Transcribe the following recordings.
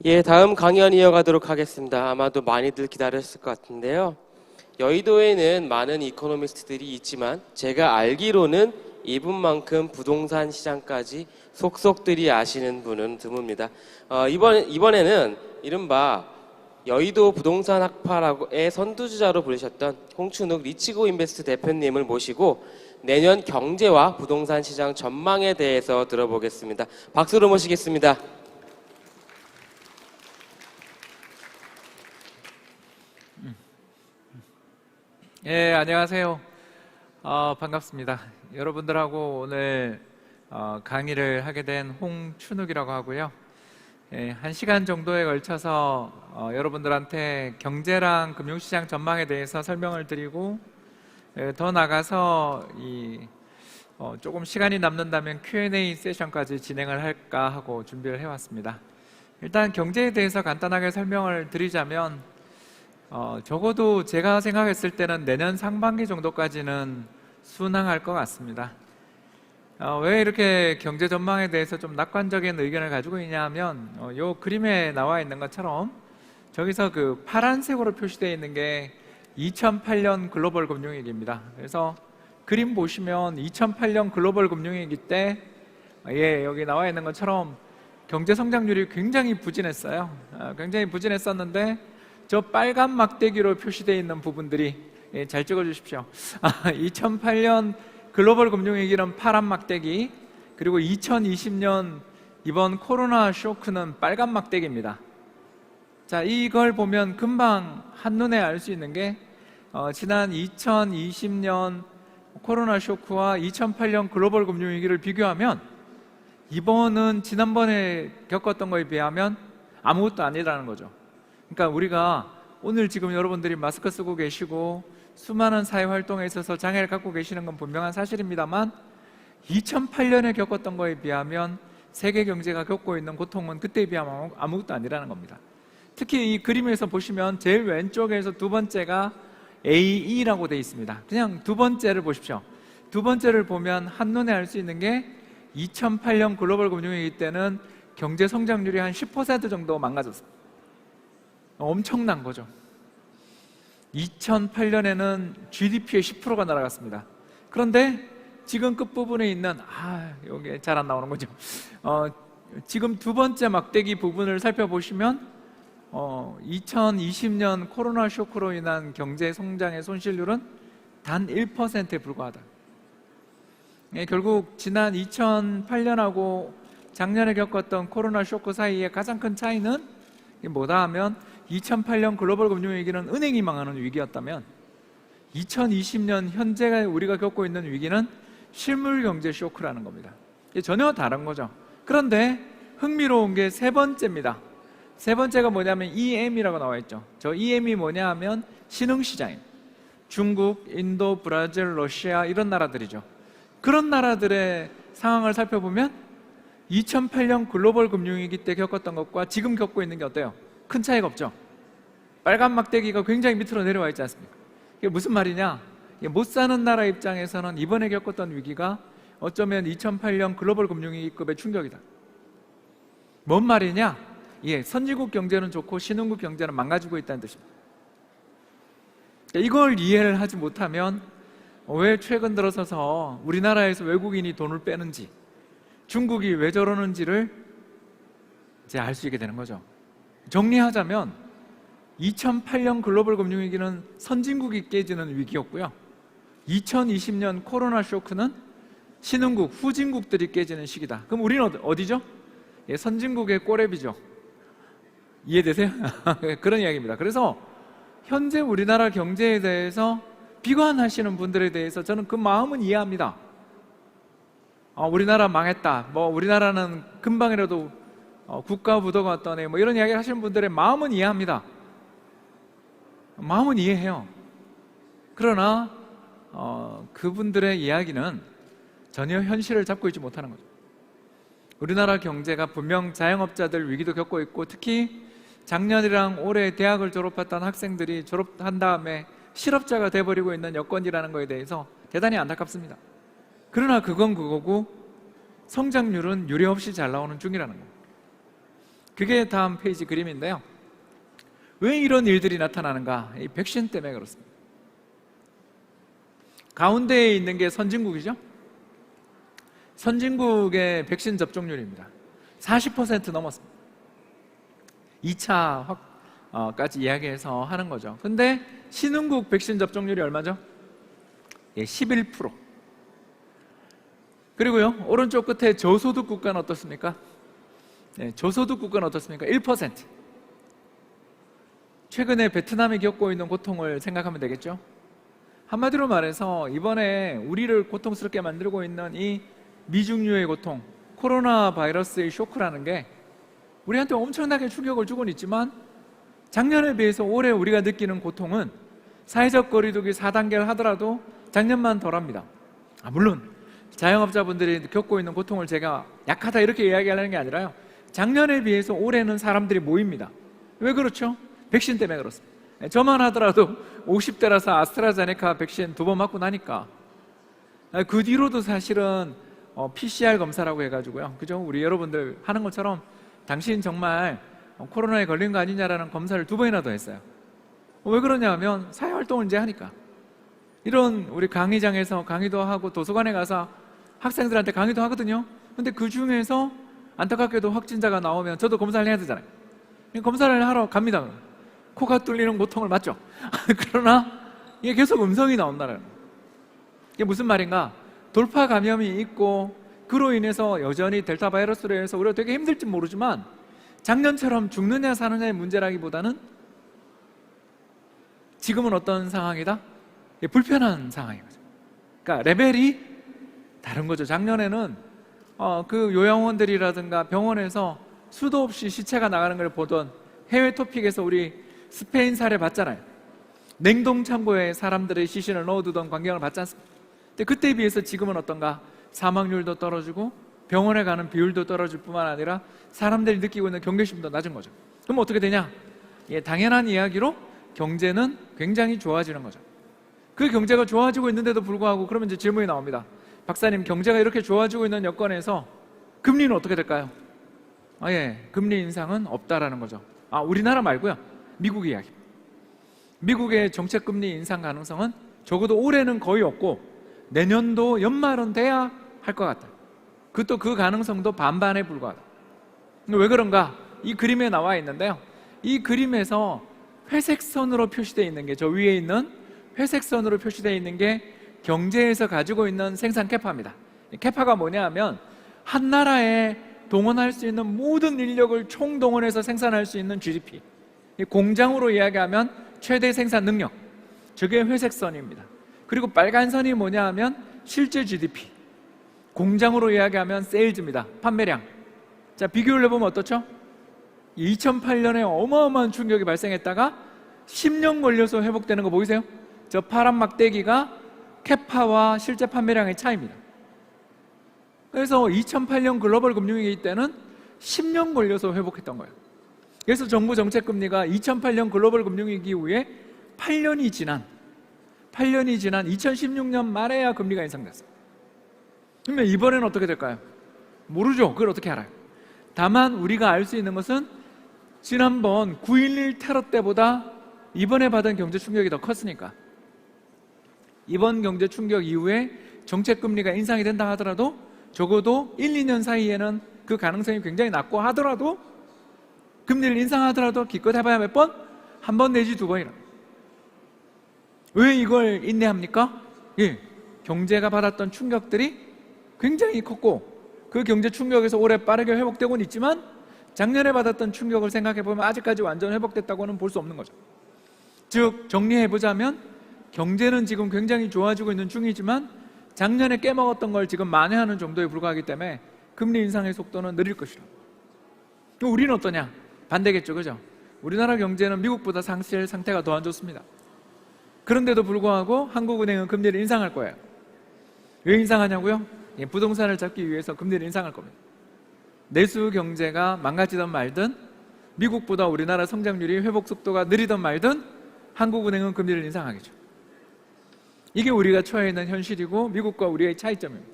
예, 다음 강연 이어가도록 하겠습니다. 아마도 많이들 기다렸을 것 같은데요. 여의도에는 많은 이코노미스트들이 있지만 제가 알기로는 이분만큼 부동산 시장까지 속속들이 아시는 분은 드뭅니다. 이번에는 이른바 여의도 부동산 학파의 선두주자로 부르셨던 홍춘욱 리치고 인베스트 대표님을 모시고 내년 경제와 부동산 시장 전망에 대해서 들어보겠습니다. 박수로 모시겠습니다. 예, 안녕하세요. 반갑습니다. 여러분들하고 오늘 강의를 하게 된 홍춘욱이라고 하고요. 예, 1시간 정도에 걸쳐서 여러분들한테 경제랑 금융시장 전망에 대해서 설명을 드리고, 더 나가서 조금 시간이 남는다면 Q&A 세션까지 진행을 할까 하고 준비를 해왔습니다. 일단 경제에 대해서 간단하게 설명을 드리자면, 적어도 제가 생각했을 때는 내년 상반기 정도까지는 순항할 것 같습니다. 왜 이렇게 경제 전망에 대해서 좀 낙관적인 의견을 가지고 있냐 하면, 이 그림에 나와 있는 것처럼 저기서 그 파란색으로 표시되어 있는 게 2008년 글로벌 금융위기입니다. 그래서 그림 보시면 2008년 글로벌 금융위기 때 여기 나와 있는 것처럼 경제 성장률이 굉장히 부진했어요. 굉장히 부진했었는데 저 빨간 막대기로 표시되어 있는 부분들이, 잘 찍어주십시오. 2008년 글로벌 금융위기는 파란 막대기, 그리고 2020년 이번 코로나 쇼크는 빨간 막대기입니다. 자, 이걸 보면 금방 한눈에 알 수 있는 게, 지난 2020년 코로나 쇼크와 2008년 글로벌 금융위기를 비교하면 이번은 지난번에 겪었던 거에 비하면 아무것도 아니라는 거죠. 그러니까 우리가 오늘 지금 여러분들이 마스크 쓰고 계시고 수많은 사회활동에 있어서 장애를 갖고 계시는 건 분명한 사실입니다만, 2008년에 겪었던 거에 비하면 세계 경제가 겪고 있는 고통은 그때에 비하면 아무것도 아니라는 겁니다. 특히 이 그림에서 보시면 제일 왼쪽에서 두 번째가 AE라고 되어 있습니다. 그냥 두 번째를 보십시오. 두 번째를 보면 한눈에 알 수 있는 게 2008년 글로벌 금융위기 때는 경제 성장률이 한 10% 정도 망가졌습니다. 엄청난 거죠. 2008년에는 GDP의 10%가 날아갔습니다. 그런데 지금 끝부분에 있는, 여기 잘 안 나오는 거죠. 지금 두 번째 막대기 부분을 살펴보시면 2020년 코로나 쇼크로 인한 경제 성장의 손실률은 단 1%에 불과하다. 결국 지난 2008년하고 작년에 겪었던 코로나 쇼크 사이의 가장 큰 차이는 뭐다 하면, 2008년 글로벌 금융위기는 은행이 망하는 위기였다면 2020년 현재 우리가 겪고 있는 위기는 실물 경제 쇼크라는 겁니다. 전혀 다른 거죠. 그런데 흥미로운 게 세 번째입니다. 세 번째가 뭐냐면 EM이라고 나와 있죠. 저 EM이 뭐냐 하면 신흥시장입니다. 중국, 인도, 브라질, 러시아 이런 나라들이죠. 그런 나라들의 상황을 살펴보면 2008년 글로벌 금융위기 때 겪었던 것과 지금 겪고 있는 게 어때요? 큰 차이가 없죠. 빨간 막대기가 굉장히 밑으로 내려와 있지 않습니까? 이게 무슨 말이냐? 못 사는 나라 입장에서는 이번에 겪었던 위기가 어쩌면 2008년 글로벌 금융위기급의 충격이다. 뭔 말이냐? 선진국 경제는 좋고 신흥국 경제는 망가지고 있다는 뜻입니다. 이걸 이해를 하지 못하면 왜 최근 들어서서 우리나라에서 외국인이 돈을 빼는지, 중국이 왜 저러는지를 이제 알 수 있게 되는 거죠. 정리하자면 2008년 글로벌 금융위기는 선진국이 깨지는 위기였고요, 2020년 코로나 쇼크는 신흥국, 후진국들이 깨지는 시기다. 그럼 우리는 어디죠? 선진국의 꼬레비죠. 이해되세요? 그런 이야기입니다. 그래서 현재 우리나라 경제에 대해서 비관하시는 분들에 대해서 저는 그 마음은 이해합니다. 우리나라 망했다, 우리나라는 금방이라도 국가 부도가 떠네, 이런 이야기를 하시는 분들의 마음은 이해합니다. 마음은 이해해요. 그러나 그분들의 이야기는 전혀 현실을 잡고 있지 못하는 거죠. 우리나라 경제가 분명 자영업자들 위기도 겪고 있고, 특히 작년이랑 올해 대학을 졸업했던 학생들이 졸업한 다음에 실업자가 돼버리고 있는 여건이라는 거에 대해서 대단히 안타깝습니다. 그러나 그건 그거고 성장률은 유례없이 잘 나오는 중이라는 겁니다. 그게 다음 페이지 그림인데요. 왜 이런 일들이 나타나는가? 이 백신 때문에 그렇습니다. 가운데에 있는 게 선진국이죠. 선진국의 백신 접종률입니다. 40% 넘었습니다. 2차까지 이야기해서 하는 거죠. 근데 신흥국 백신 접종률이 얼마죠? 11%. 그리고요, 오른쪽 끝에 저소득 국가는 어떻습니까? 저소득 국가는 어떻습니까? 1%. 최근에 베트남이 겪고 있는 고통을 생각하면 되겠죠? 한마디로 말해서 이번에 우리를 고통스럽게 만들고 있는 이 미중류의 고통, 코로나 바이러스의 쇼크라는 게 우리한테 엄청나게 충격을 주고는 있지만 작년에 비해서 올해 우리가 느끼는 고통은 사회적 거리두기 4단계를 하더라도 작년만 덜합니다. 물론 자영업자분들이 겪고 있는 고통을 제가 약하다 이렇게 이야기하려는 게 아니라요, 작년에 비해서 올해는 사람들이 모입니다. 왜 그렇죠? 백신 때문에 그렇습니다. 저만 하더라도 50대라서 아스트라제네카 백신 2번 맞고 나니까 그 뒤로도 사실은 PCR 검사라고 해가지고요, 그죠? 우리 여러분들 하는 것처럼 당신 정말 코로나에 걸린 거 아니냐라는 검사를 2번이나 더 했어요. 왜 그러냐 하면 사회활동을 이제 하니까. 이런 우리 강의장에서 강의도 하고 도서관에 가서 학생들한테 강의도 하거든요. 근데 그 중에서 안타깝게도 확진자가 나오면 저도 검사를 해야 되잖아요. 검사를 하러 갑니다. 코가 뚫리는 고통을 맞죠? 그러나 이게 계속 음성이 나온다는 거예요. 이게 무슨 말인가? 돌파 감염이 있고 그로 인해서 여전히 델타 바이러스로 인해서 우리가 되게 힘들지 모르지만 작년처럼 죽느냐 사느냐의 문제라기보다는 지금은 어떤 상황이다? 불편한 상황인 거죠. 그러니까 레벨이 다른 거죠. 작년에는 그 요양원들이라든가 병원에서 수도 없이 시체가 나가는 걸 보던 해외 토픽에서 우리 스페인 사례 봤잖아요. 냉동창고에 사람들의 시신을 넣어두던 광경을 봤지 않습니까? 근데 그때에 비해서 지금은 어떤가? 사망률도 떨어지고 병원에 가는 비율도 떨어질 뿐만 아니라 사람들이 느끼고 있는 경계심도 낮은 거죠. 그럼 어떻게 되냐? 당연한 이야기로 경제는 굉장히 좋아지는 거죠. 그 경제가 좋아지고 있는데도 불구하고 그러면 이제 질문이 나옵니다. 박사님, 경제가 이렇게 좋아지고 있는 여건에서 금리는 어떻게 될까요? 금리 인상은 없다라는 거죠. 우리나라 말고요, 미국 이야기. 미국의 정책금리 인상 가능성은 적어도 올해는 거의 없고 내년도 연말은 돼야 할 것 같다. 그것도 그 가능성도 반반에 불과하다. 왜 그런가? 이 그림에 나와 있는데요, 이 그림에서 회색 선으로 표시되어 있는 게, 저 위에 있는 회색 선으로 표시되어 있는 게 경제에서 가지고 있는 생산 캐파입니다. 캐파가 뭐냐 하면 한 나라에 동원할 수 있는 모든 인력을 총동원해서 생산할 수 있는 GDP, 공장으로 이야기하면 최대 생산 능력, 저게 회색 선입니다. 그리고 빨간 선이 뭐냐 하면 실제 GDP, 공장으로 이야기하면 세일즈입니다. 판매량. 자, 비교를 해보면 어떻죠? 2008년에 어마어마한 충격이 발생했다가 10년 걸려서 회복되는 거 보이세요? 저 파란 막대기가 캐파와 실제 판매량의 차이입니다. 그래서 2008년 글로벌 금융위기 때는 10년 걸려서 회복했던 거예요. 그래서 정부 정책금리가 2008년 글로벌 금융위기 이후에 8년이 지난 2016년 말에야 금리가 인상됐어요. 그러면 이번에는 어떻게 될까요? 모르죠. 그걸 어떻게 알아요? 다만 우리가 알 수 있는 것은 지난번 9.11 테러 때보다 이번에 받은 경제 충격이 더 컸으니까 이번 경제 충격 이후에 정책금리가 인상이 된다 하더라도 적어도 1, 2년 사이에는 그 가능성이 굉장히 낮고 하더라도 금리를 인상하더라도 기껏 해봐야 몇 번? 한 번 내지 2번이라. 왜 이걸 인내합니까? 경제가 받았던 충격들이 굉장히 컸고 그 경제 충격에서 올해 빠르게 회복되고는 있지만 작년에 받았던 충격을 생각해보면 아직까지 완전 회복됐다고는 볼 수 없는 거죠. 즉 정리해보자면 경제는 지금 굉장히 좋아지고 있는 중이지만 작년에 깨먹었던 걸 지금 만회하는 정도에 불과하기 때문에 금리 인상의 속도는 느릴 것이라. 우리는 어떠냐? 반대겠죠, 그죠? 우리나라 경제는 미국보다 사실 상태가 더 안 좋습니다. 그런데도 불구하고 한국은행은 금리를 인상할 거예요. 왜 인상하냐고요? 부동산을 잡기 위해서 금리를 인상할 겁니다. 내수 경제가 망가지든 말든 미국보다 우리나라 성장률이 회복 속도가 느리든 말든 한국은행은 금리를 인상하겠죠. 이게 우리가 처해 있는 현실이고 미국과 우리의 차이점입니다.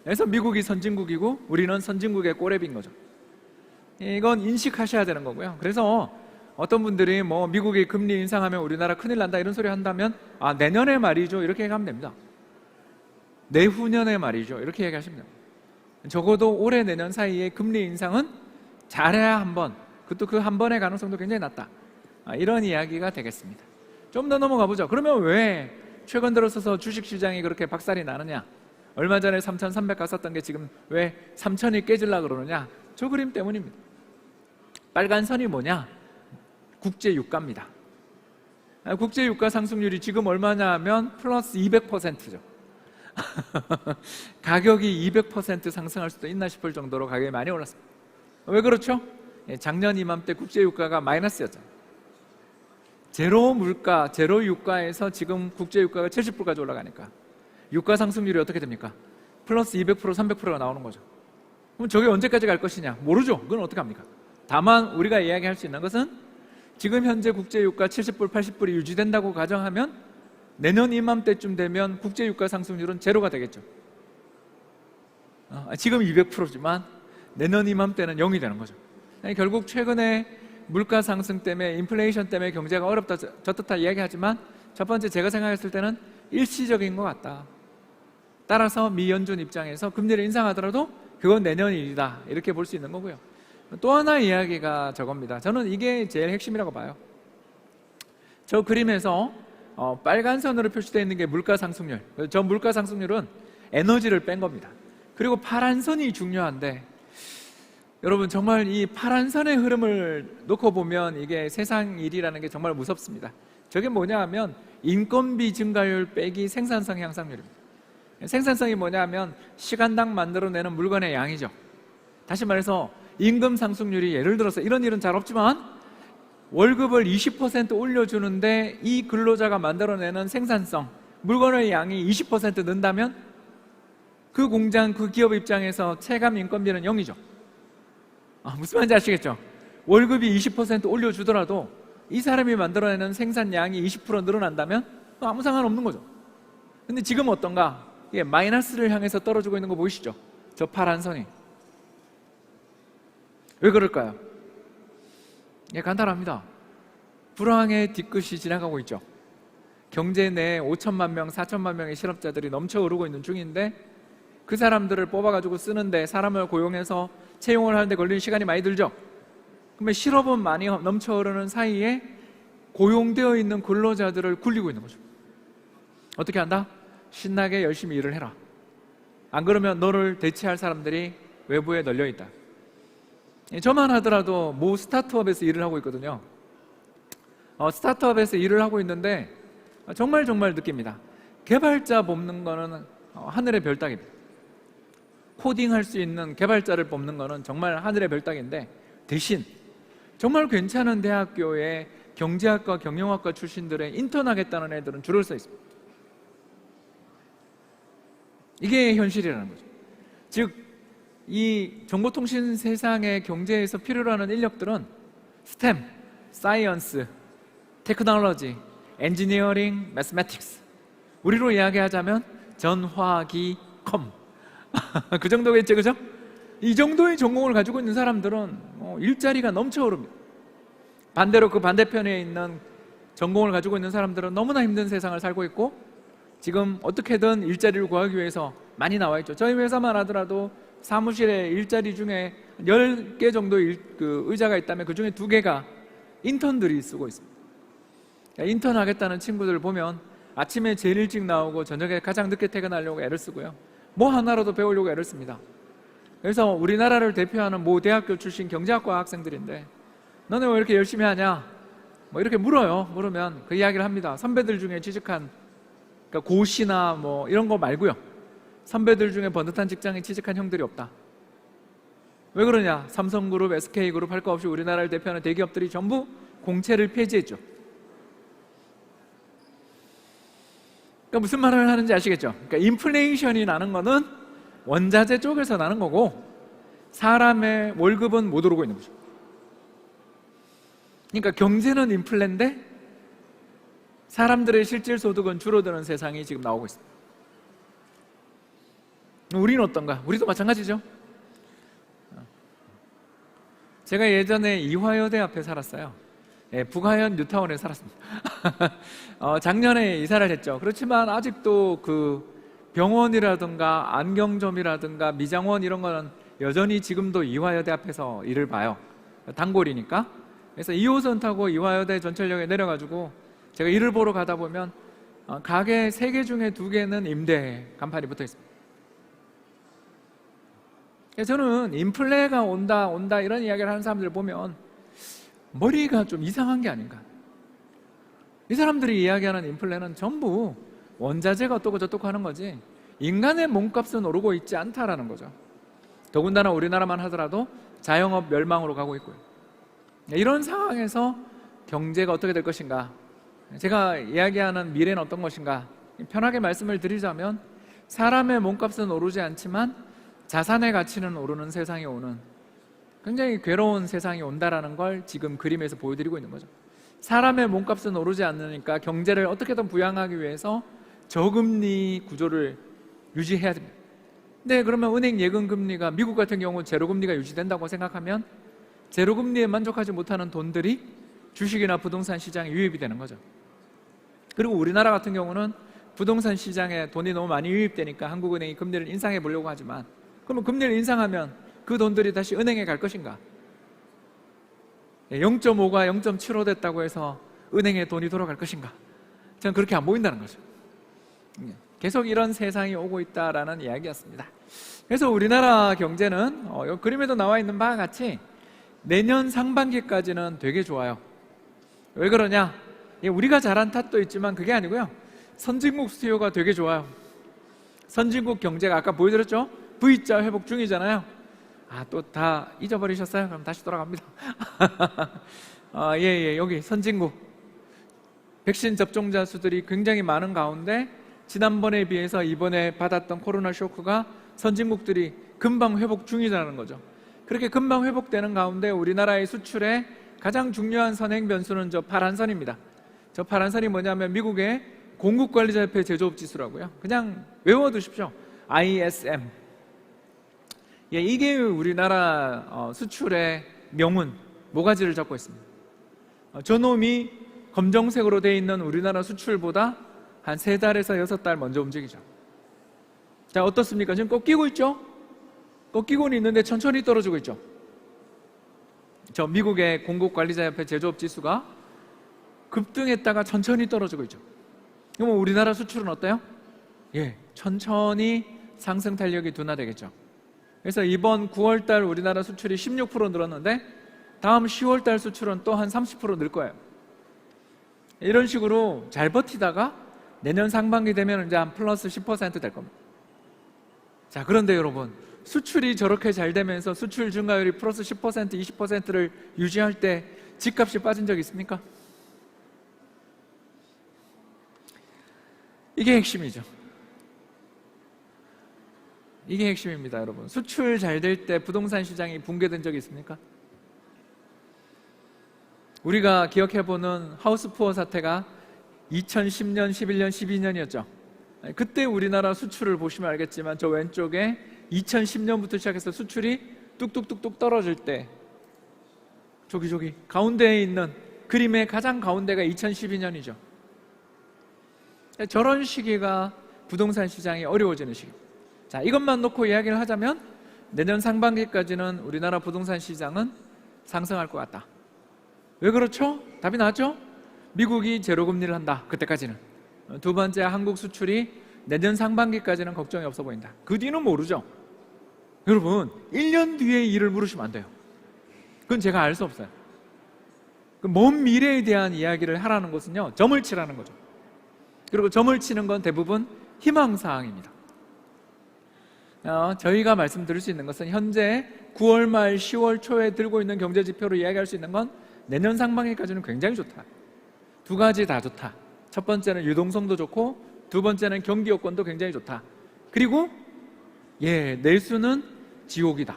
그래서 미국이 선진국이고 우리는 선진국의 꼬랩인 거죠. 이건 인식하셔야 되는 거고요. 그래서 어떤 분들이 뭐 미국이 금리 인상하면 우리나라 큰일 난다 이런 소리 한다면 내년에 말이죠 이렇게 얘기하면 됩니다. 내후년에 말이죠 이렇게 얘기하시면 됩니다. 적어도 올해 내년 사이에 금리 인상은 잘해야 한 번, 그것도 그 한 번의 가능성도 굉장히 낮다. 이런 이야기가 되겠습니다. 좀 더 넘어가 보죠. 그러면 왜 최근 들어서서 주식시장이 그렇게 박살이 나느냐, 얼마 전에 3,300 갔었던 게 지금 왜 3,000이 깨질라 그러느냐, 저 그림 때문입니다. 빨간 선이 뭐냐? 국제유가입니다. 국제유가 상승률이 지금 얼마냐 하면 플러스 200%죠. 가격이 200% 상승할 수도 있나 싶을 정도로 가격이 많이 올랐습니다. 왜 그렇죠? 작년 이맘때 국제유가가 마이너스였죠. 제로 물가, 제로 유가에서 지금 국제유가가 70불까지 올라가니까 유가 상승률이 어떻게 됩니까? 플러스 200%, 300%가 나오는 거죠. 그럼 저게 언제까지 갈 것이냐? 모르죠. 그건 어떻게 합니까? 다만 우리가 이야기할 수 있는 것은 지금 현재 국제유가 70불, 80불이 유지된다고 가정하면 내년 이맘때쯤 되면 국제유가 상승률은 제로가 되겠죠. 지금 200%지만 내년 이맘때는 0이 되는 거죠. 결국 최근에 물가 상승 때문에, 인플레이션 때문에 경제가 어렵다 저렇다 이야기하지만 첫 번째 제가 생각했을 때는 일시적인 것 같다. 따라서 미 연준 입장에서 금리를 인상하더라도 그건 내년 일이다 이렇게 볼 수 있는 거고요. 또 하나 이야기가 저겁니다. 저는 이게 제일 핵심이라고 봐요. 저 그림에서 빨간 선으로 표시되어 있는 게 물가 상승률. 저 물가 상승률은 에너지를 뺀 겁니다. 그리고 파란 선이 중요한데 여러분 정말 이 파란 선의 흐름을 놓고 보면 이게 세상 일이라는 게 정말 무섭습니다. 저게 뭐냐 하면 인건비 증가율 빼기 생산성 향상률입니다. 생산성이 뭐냐 하면 시간당 만들어내는 물건의 양이죠. 다시 말해서 임금 상승률이 예를 들어서 이런 일은 잘 없지만 월급을 20% 올려주는데 이 근로자가 만들어내는 생산성, 물건의 양이 20% 는다면 그 공장, 그 기업 입장에서 체감 인건비는 0이죠. 무슨 말인지 아시겠죠? 월급이 20% 올려주더라도 이 사람이 만들어내는 생산량이 20% 늘어난다면 아무 상관없는 거죠. 근데 지금 어떤가? 이게 마이너스를 향해서 떨어지고 있는 거 보이시죠? 저 파란 선이. 왜 그럴까요? 예, 간단합니다. 불황의 뒤끝이 지나가고 있죠. 경제 내에 5천만 명, 4천만 명의 실업자들이 넘쳐 오르고 있는 중인데 그 사람들을 뽑아가지고 쓰는데 사람을 고용해서 채용을 하는데 걸리는 시간이 많이 들죠. 그러면 실업은 많이 넘쳐 오르는 사이에 고용되어 있는 근로자들을 굴리고 있는 거죠. 어떻게 한다? 신나게 열심히 일을 해라. 안 그러면 너를 대체할 사람들이 외부에 널려 있다. 저만 하더라도 모 스타트업에서 일을 하고 있거든요. 스타트업에서 일을 하고 있는데 정말 느낍니다. 개발자 뽑는 거는 하늘의 별 따기입니다. 코딩할 수 있는 개발자를 뽑는 거는 정말 하늘의 별 따기인데 대신 정말 괜찮은 대학교에 경제학과, 경영학과 출신들의 인턴하겠다는 애들은 줄을 서 있습니다. 이게 현실이라는 거죠. 즉, 이 정보통신 세상의 경제에서 필요로 하는 인력들은 스템, 사이언스, 테크놀로지, 엔지니어링, 매스매틱스, 우리로 이야기하자면 전화기, 컴 그 정도겠죠, 그죠? 이 정도의 전공을 가지고 있는 사람들은 일자리가 넘쳐오릅니다. 반대로 그 반대편에 있는 전공을 가지고 있는 사람들은 너무나 힘든 세상을 살고 있고 지금 어떻게든 일자리를 구하기 위해서 많이 나와 있죠. 저희 회사만 하더라도 사무실에 일자리 중에 10개 정도 의자가 있다면 그 중에 2개가 인턴들이 쓰고 있습니다. 인턴 하겠다는 친구들 보면 아침에 제일 일찍 나오고 저녁에 가장 늦게 퇴근하려고 애를 쓰고요. 뭐 하나라도 배우려고 애를 씁니다. 그래서 우리나라를 대표하는 모 대학교 출신 경제학과 학생들인데 너네 왜 이렇게 열심히 하냐? 뭐 이렇게 물어요. 물으면 그 이야기를 합니다. 선배들 중에 취직한 그러니까 고시나 뭐 이런 거 말고요. 선배들 중에 번듯한 직장에 취직한 형들이 없다. 왜 그러냐? 삼성그룹, SK그룹 할 거 없이 우리나라를 대표하는 대기업들이 전부 공채를 폐지했죠. 그러니까 무슨 말을 하는지 아시겠죠? 그러니까 인플레이션이 나는 거는 원자재 쪽에서 나는 거고 사람의 월급은 못 오르고 있는 거죠. 그러니까 경제는 인플레인데 사람들의 실질 소득은 줄어드는 세상이 지금 나오고 있습니다. 우리는 어떤가? 우리도 마찬가지죠. 제가 예전에 이화여대 앞에 살았어요. 예, 북하현 뉴타운에 살았습니다. 작년에 이사를 했죠. 그렇지만 아직도 그 병원이라든가 안경점이라든가 미장원 이런 거는 여전히 지금도 이화여대 앞에서 일을 봐요. 단골이니까. 그래서 2호선 타고 이화여대 전철역에 내려가지고 제가 일을 보러 가다 보면 가게 3개 중에 2개는 임대 간판이 붙어 있습니다. 그래서 저는 인플레가 온다 이런 이야기를 하는 사람들 보면 머리가 좀 이상한 게 아닌가. 이 사람들이 이야기하는 인플레는 전부 원자재가 어떻고 저떻고 하는 거지 인간의 몸값은 오르고 있지 않다라는 거죠. 더군다나 우리나라만 하더라도 자영업 멸망으로 가고 있고요. 이런 상황에서 경제가 어떻게 될 것인가, 제가 이야기하는 미래는 어떤 것인가, 편하게 말씀을 드리자면 사람의 몸값은 오르지 않지만 자산의 가치는 오르는 세상이 오는 굉장히 괴로운 세상이 온다라는 걸 지금 그림에서 보여드리고 있는 거죠. 사람의 몸값은 오르지 않으니까 경제를 어떻게든 부양하기 위해서 저금리 구조를 유지해야 됩니다. 근데 그러면 은행 예금 금리가 미국 같은 경우 제로금리가 유지된다고 생각하면 제로금리에 만족하지 못하는 돈들이 주식이나 부동산 시장에 유입이 되는 거죠. 그리고 우리나라 같은 경우는 부동산 시장에 돈이 너무 많이 유입되니까 한국은행이 금리를 인상해 보려고 하지만 그러면 금리를 인상하면 그 돈들이 다시 은행에 갈 것인가? 0.5가 0.75 됐다고 해서 은행에 돈이 돌아갈 것인가? 저는 그렇게 안 보인다는 거죠. 계속 이런 세상이 오고 있다라는 이야기였습니다. 그래서 우리나라 경제는 그림에도 나와 있는 바와 같이 내년 상반기까지는 되게 좋아요. 왜 그러냐? 우리가 잘한 탓도 있지만 그게 아니고요. 선진국 수요가 되게 좋아요. 선진국 경제가 아까 보여드렸죠? V자 회복 중이잖아요. 또 다 잊어버리셨어요? 그럼 다시 돌아갑니다. 여기 선진국 백신 접종자 수들이 굉장히 많은 가운데 지난번에 비해서 이번에 받았던 코로나 쇼크가 선진국들이 금방 회복 중이라는 거죠. 그렇게 금방 회복되는 가운데 우리나라의 수출의 가장 중요한 선행 변수는 저 파란 선입니다. 저 파란 선이 뭐냐면 미국의 공급관리자협회 제조업 지수라고요. 그냥 외워두십시오. ISM. 이게 우리나라 수출의 명운, 모가지를 잡고 있습니다. 저놈이 검정색으로 되어 있는 우리나라 수출보다 한 3달에서 6달 먼저 움직이죠. 자, 어떻습니까? 지금 꺾이고 있죠? 꺾이고는 있는데 천천히 떨어지고 있죠. 저 미국의 공급관리자협회 제조업 지수가 급등했다가 천천히 떨어지고 있죠. 그럼 우리나라 수출은 어때요? 천천히 상승 탄력이 둔화되겠죠. 그래서 이번 9월달 우리나라 수출이 16% 늘었는데 다음 10월달 수출은 또 한 30% 늘 거예요. 이런 식으로 잘 버티다가 내년 상반기 되면 이제 한 플러스 10% 될 겁니다. 자, 그런데 여러분, 수출이 저렇게 잘 되면서 수출 증가율이 플러스 10%, 20%를 유지할 때 집값이 빠진 적 있습니까? 이게 핵심이죠. 이게 핵심입니다, 여러분. 수출 잘 될 때 부동산 시장이 붕괴된 적이 있습니까? 우리가 기억해보는 하우스푸어 사태가 2010년, 11년, 12년이었죠. 그때 우리나라 수출을 보시면 알겠지만 저 왼쪽에 2010년부터 시작해서 수출이 뚝뚝뚝뚝 떨어질 때 저기 가운데에 있는 그림의 가장 가운데가 2012년이죠. 저런 시기가 부동산 시장이 어려워지는 시기. 자, 이것만 놓고 이야기를 하자면 내년 상반기까지는 우리나라 부동산 시장은 상승할 것 같다. 왜 그렇죠? 답이 나왔죠? 미국이 제로금리를 한다. 그때까지는. 두 번째, 한국 수출이 내년 상반기까지는 걱정이 없어 보인다. 그 뒤는 모르죠. 여러분, 1년 뒤에 일을 물으시면 안 돼요. 그건 제가 알 수 없어요. 먼 미래에 대한 이야기를 하라는 것은요, 점을 치라는 거죠. 그리고 점을 치는 건 대부분 희망사항입니다. 저희가 말씀드릴 수 있는 것은 현재 9월 말 10월 초에 들고 있는 경제지표로 이야기할 수 있는 건 내년 상반기까지는 굉장히 좋다. 두 가지 다 좋다. 첫 번째는 유동성도 좋고 두 번째는 경기 여건도 굉장히 좋다. 그리고 내수는 지옥이다.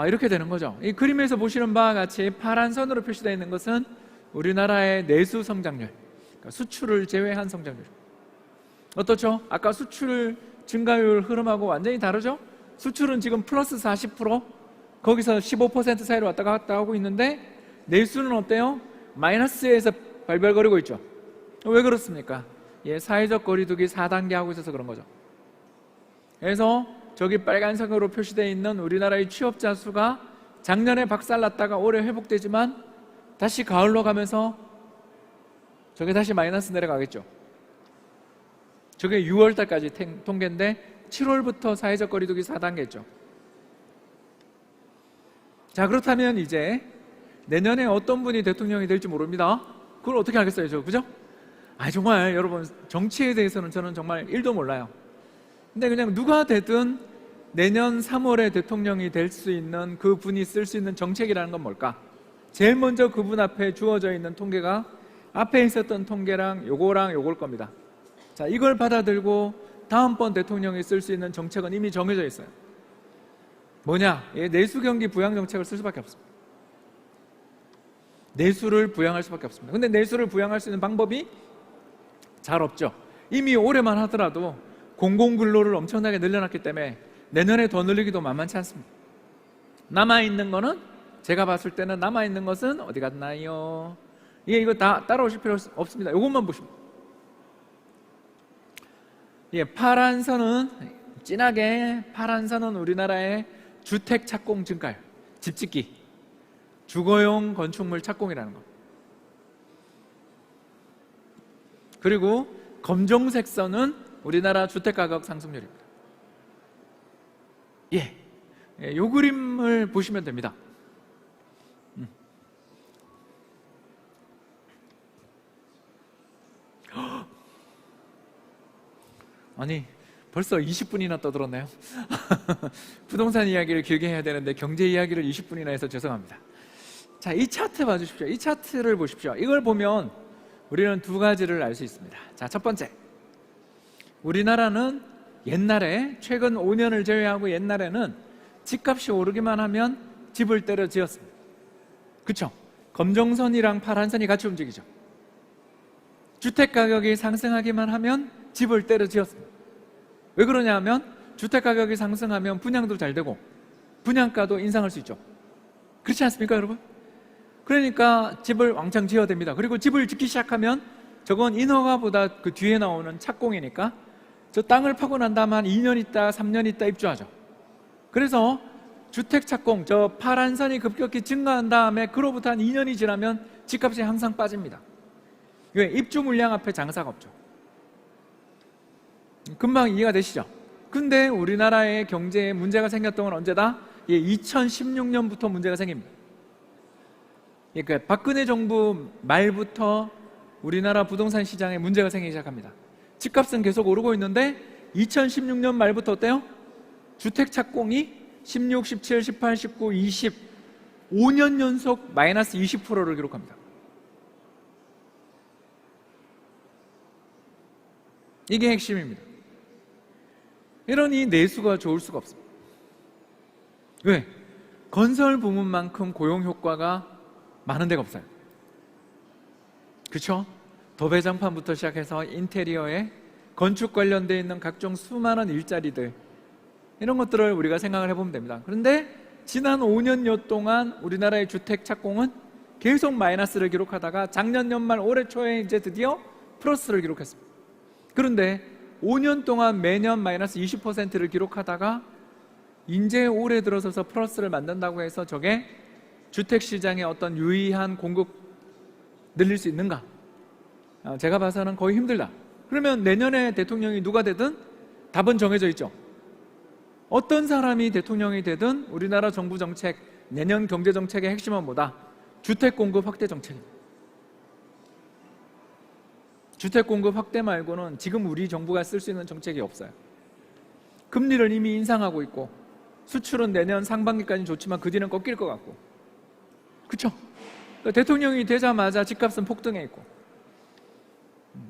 이렇게 되는 거죠. 이 그림에서 보시는 바와 같이 파란 선으로 표시되어 있는 것은 우리나라의 내수 성장률, 그러니까 수출을 제외한 성장률. 어떻죠? 아까 수출 증가율 흐름하고 완전히 다르죠? 수출은 지금 플러스 40%, 거기서 15% 사이로 왔다 갔다 하고 있는데 내수는 어때요? 마이너스에서 발발거리고 있죠. 왜 그렇습니까? 사회적 거리두기 4단계 하고 있어서 그런 거죠. 그래서 저기 빨간색으로 표시되어 있는 우리나라의 취업자 수가 작년에 박살났다가 올해 회복되지만 다시 가을로 가면서 저게 다시 마이너스 내려가겠죠. 저게 6월 달까지 통계인데 7월부터 사회적 거리두기 4단계죠. 자, 그렇다면 이제 내년에 어떤 분이 대통령이 될지 모릅니다. 그걸 어떻게 알겠어요, 그죠? 정말 여러분, 정치에 대해서는 저는 정말 1도 몰라요. 근데 그냥 누가 되든 내년 3월에 대통령이 될 수 있는 그 분이 쓸 수 있는 정책이라는 건 뭘까? 제일 먼저 그분 앞에 주어져 있는 통계가 앞에 있었던 통계랑 요거일 겁니다. 자, 이걸 받아들고 다음번 대통령이 쓸 수 있는 정책은 이미 정해져 있어요. 뭐냐? 내수 경기 부양 정책을 쓸 수밖에 없습니다. 내수를 부양할 수밖에 없습니다. 근데 내수를 부양할 수 있는 방법이 잘 없죠. 이미 올해만 하더라도 공공근로를 엄청나게 늘려놨기 때문에 내년에 더 늘리기도 만만치 않습니다. 남아있는 거는 제가 봤을 때는 남아있는 것은 어디 갔나요? 이거 다 따라오실 필요 없습니다. 이것만 보시면 파란 선은 진하게 파란 선은 우리나라의 주택 착공 증가율, 집 짓기, 주거용 건축물 착공이라는 거. 그리고 검정색 선은 우리나라 주택 가격 상승률입니다. 이 그림을 보시면 됩니다. 아니, 벌써 20분이나 떠들었나요? 부동산 이야기를 길게 해야 되는데 경제 이야기를 20분이나 해서 죄송합니다. 자, 이 차트 봐주십시오. 이 차트를 보십시오. 이걸 보면 우리는 두 가지를 알 수 있습니다. 자, 첫 번째, 우리나라는 옛날에 최근 5년을 제외하고 옛날에는 집값이 오르기만 하면 집을 때려 지었습니다. 그렇죠? 검정선이랑 파란선이 같이 움직이죠. 주택가격이 상승하기만 하면 집을 때려 지었습니다. 왜 그러냐 하면 주택가격이 상승하면 분양도 잘 되고 분양가도 인상할 수 있죠. 그렇지 않습니까, 여러분? 그러니까 집을 왕창 지어야 됩니다. 그리고 집을 짓기 시작하면 저건 인허가보다 그 뒤에 나오는 착공이니까 저 땅을 파고 난 다음 한 2년 있다 3년 있다 입주하죠. 그래서 주택 착공, 저 파란 선이 급격히 증가한 다음에 그로부터 한 2년이 지나면 집값이 항상 빠집니다. 왜? 입주 물량 앞에 장사가 없죠. 금방 이해가 되시죠? 근데 우리나라의 경제에 문제가 생겼던 건 언제다? 2016년부터 문제가 생깁니다. 그러니까 박근혜 정부 말부터 우리나라 부동산 시장에 문제가 생기기 시작합니다. 집값은 계속 오르고 있는데 2016년 말부터 어때요? 주택 착공이 16, 17, 18, 19, 20 5년 연속 마이너스 20%를 기록합니다. 이게 핵심입니다. 이러니 내수가 좋을 수가 없습니다. 왜? 건설 부문만큼 고용 효과가 많은 데가 없어요. 그렇죠? 도배장판부터 시작해서 인테리어에 건축 관련되어 있는 각종 수많은 일자리들, 이런 것들을 우리가 생각을 해보면 됩니다. 그런데 지난 5년여 동안 우리나라의 주택 착공은 계속 마이너스를 기록하다가 작년 연말 올해 초에 이제 드디어 플러스를 기록했습니다. 그런데 5년 동안 매년 마이너스 20%를 기록하다가 이제 올해 들어서서 플러스를 만든다고 해서 저게 주택시장의 어떤 유의한 공급 늘릴 수 있는가? 제가 봐서는 거의 힘들다. 그러면 내년에 대통령이 누가 되든 답은 정해져 있죠. 어떤 사람이 대통령이 되든 우리나라 정부 정책, 내년 경제 정책의 핵심은 뭐다? 주택 공급 확대 정책입니다. 주택 공급 확대 말고는 지금 우리 정부가 쓸 수 있는 정책이 없어요. 금리를 이미 인상하고 있고 수출은 내년 상반기까지는 좋지만 그 뒤는 꺾일 것 같고, 그렇죠? 그러니까 대통령이 되자마자 집값은 폭등해 있고,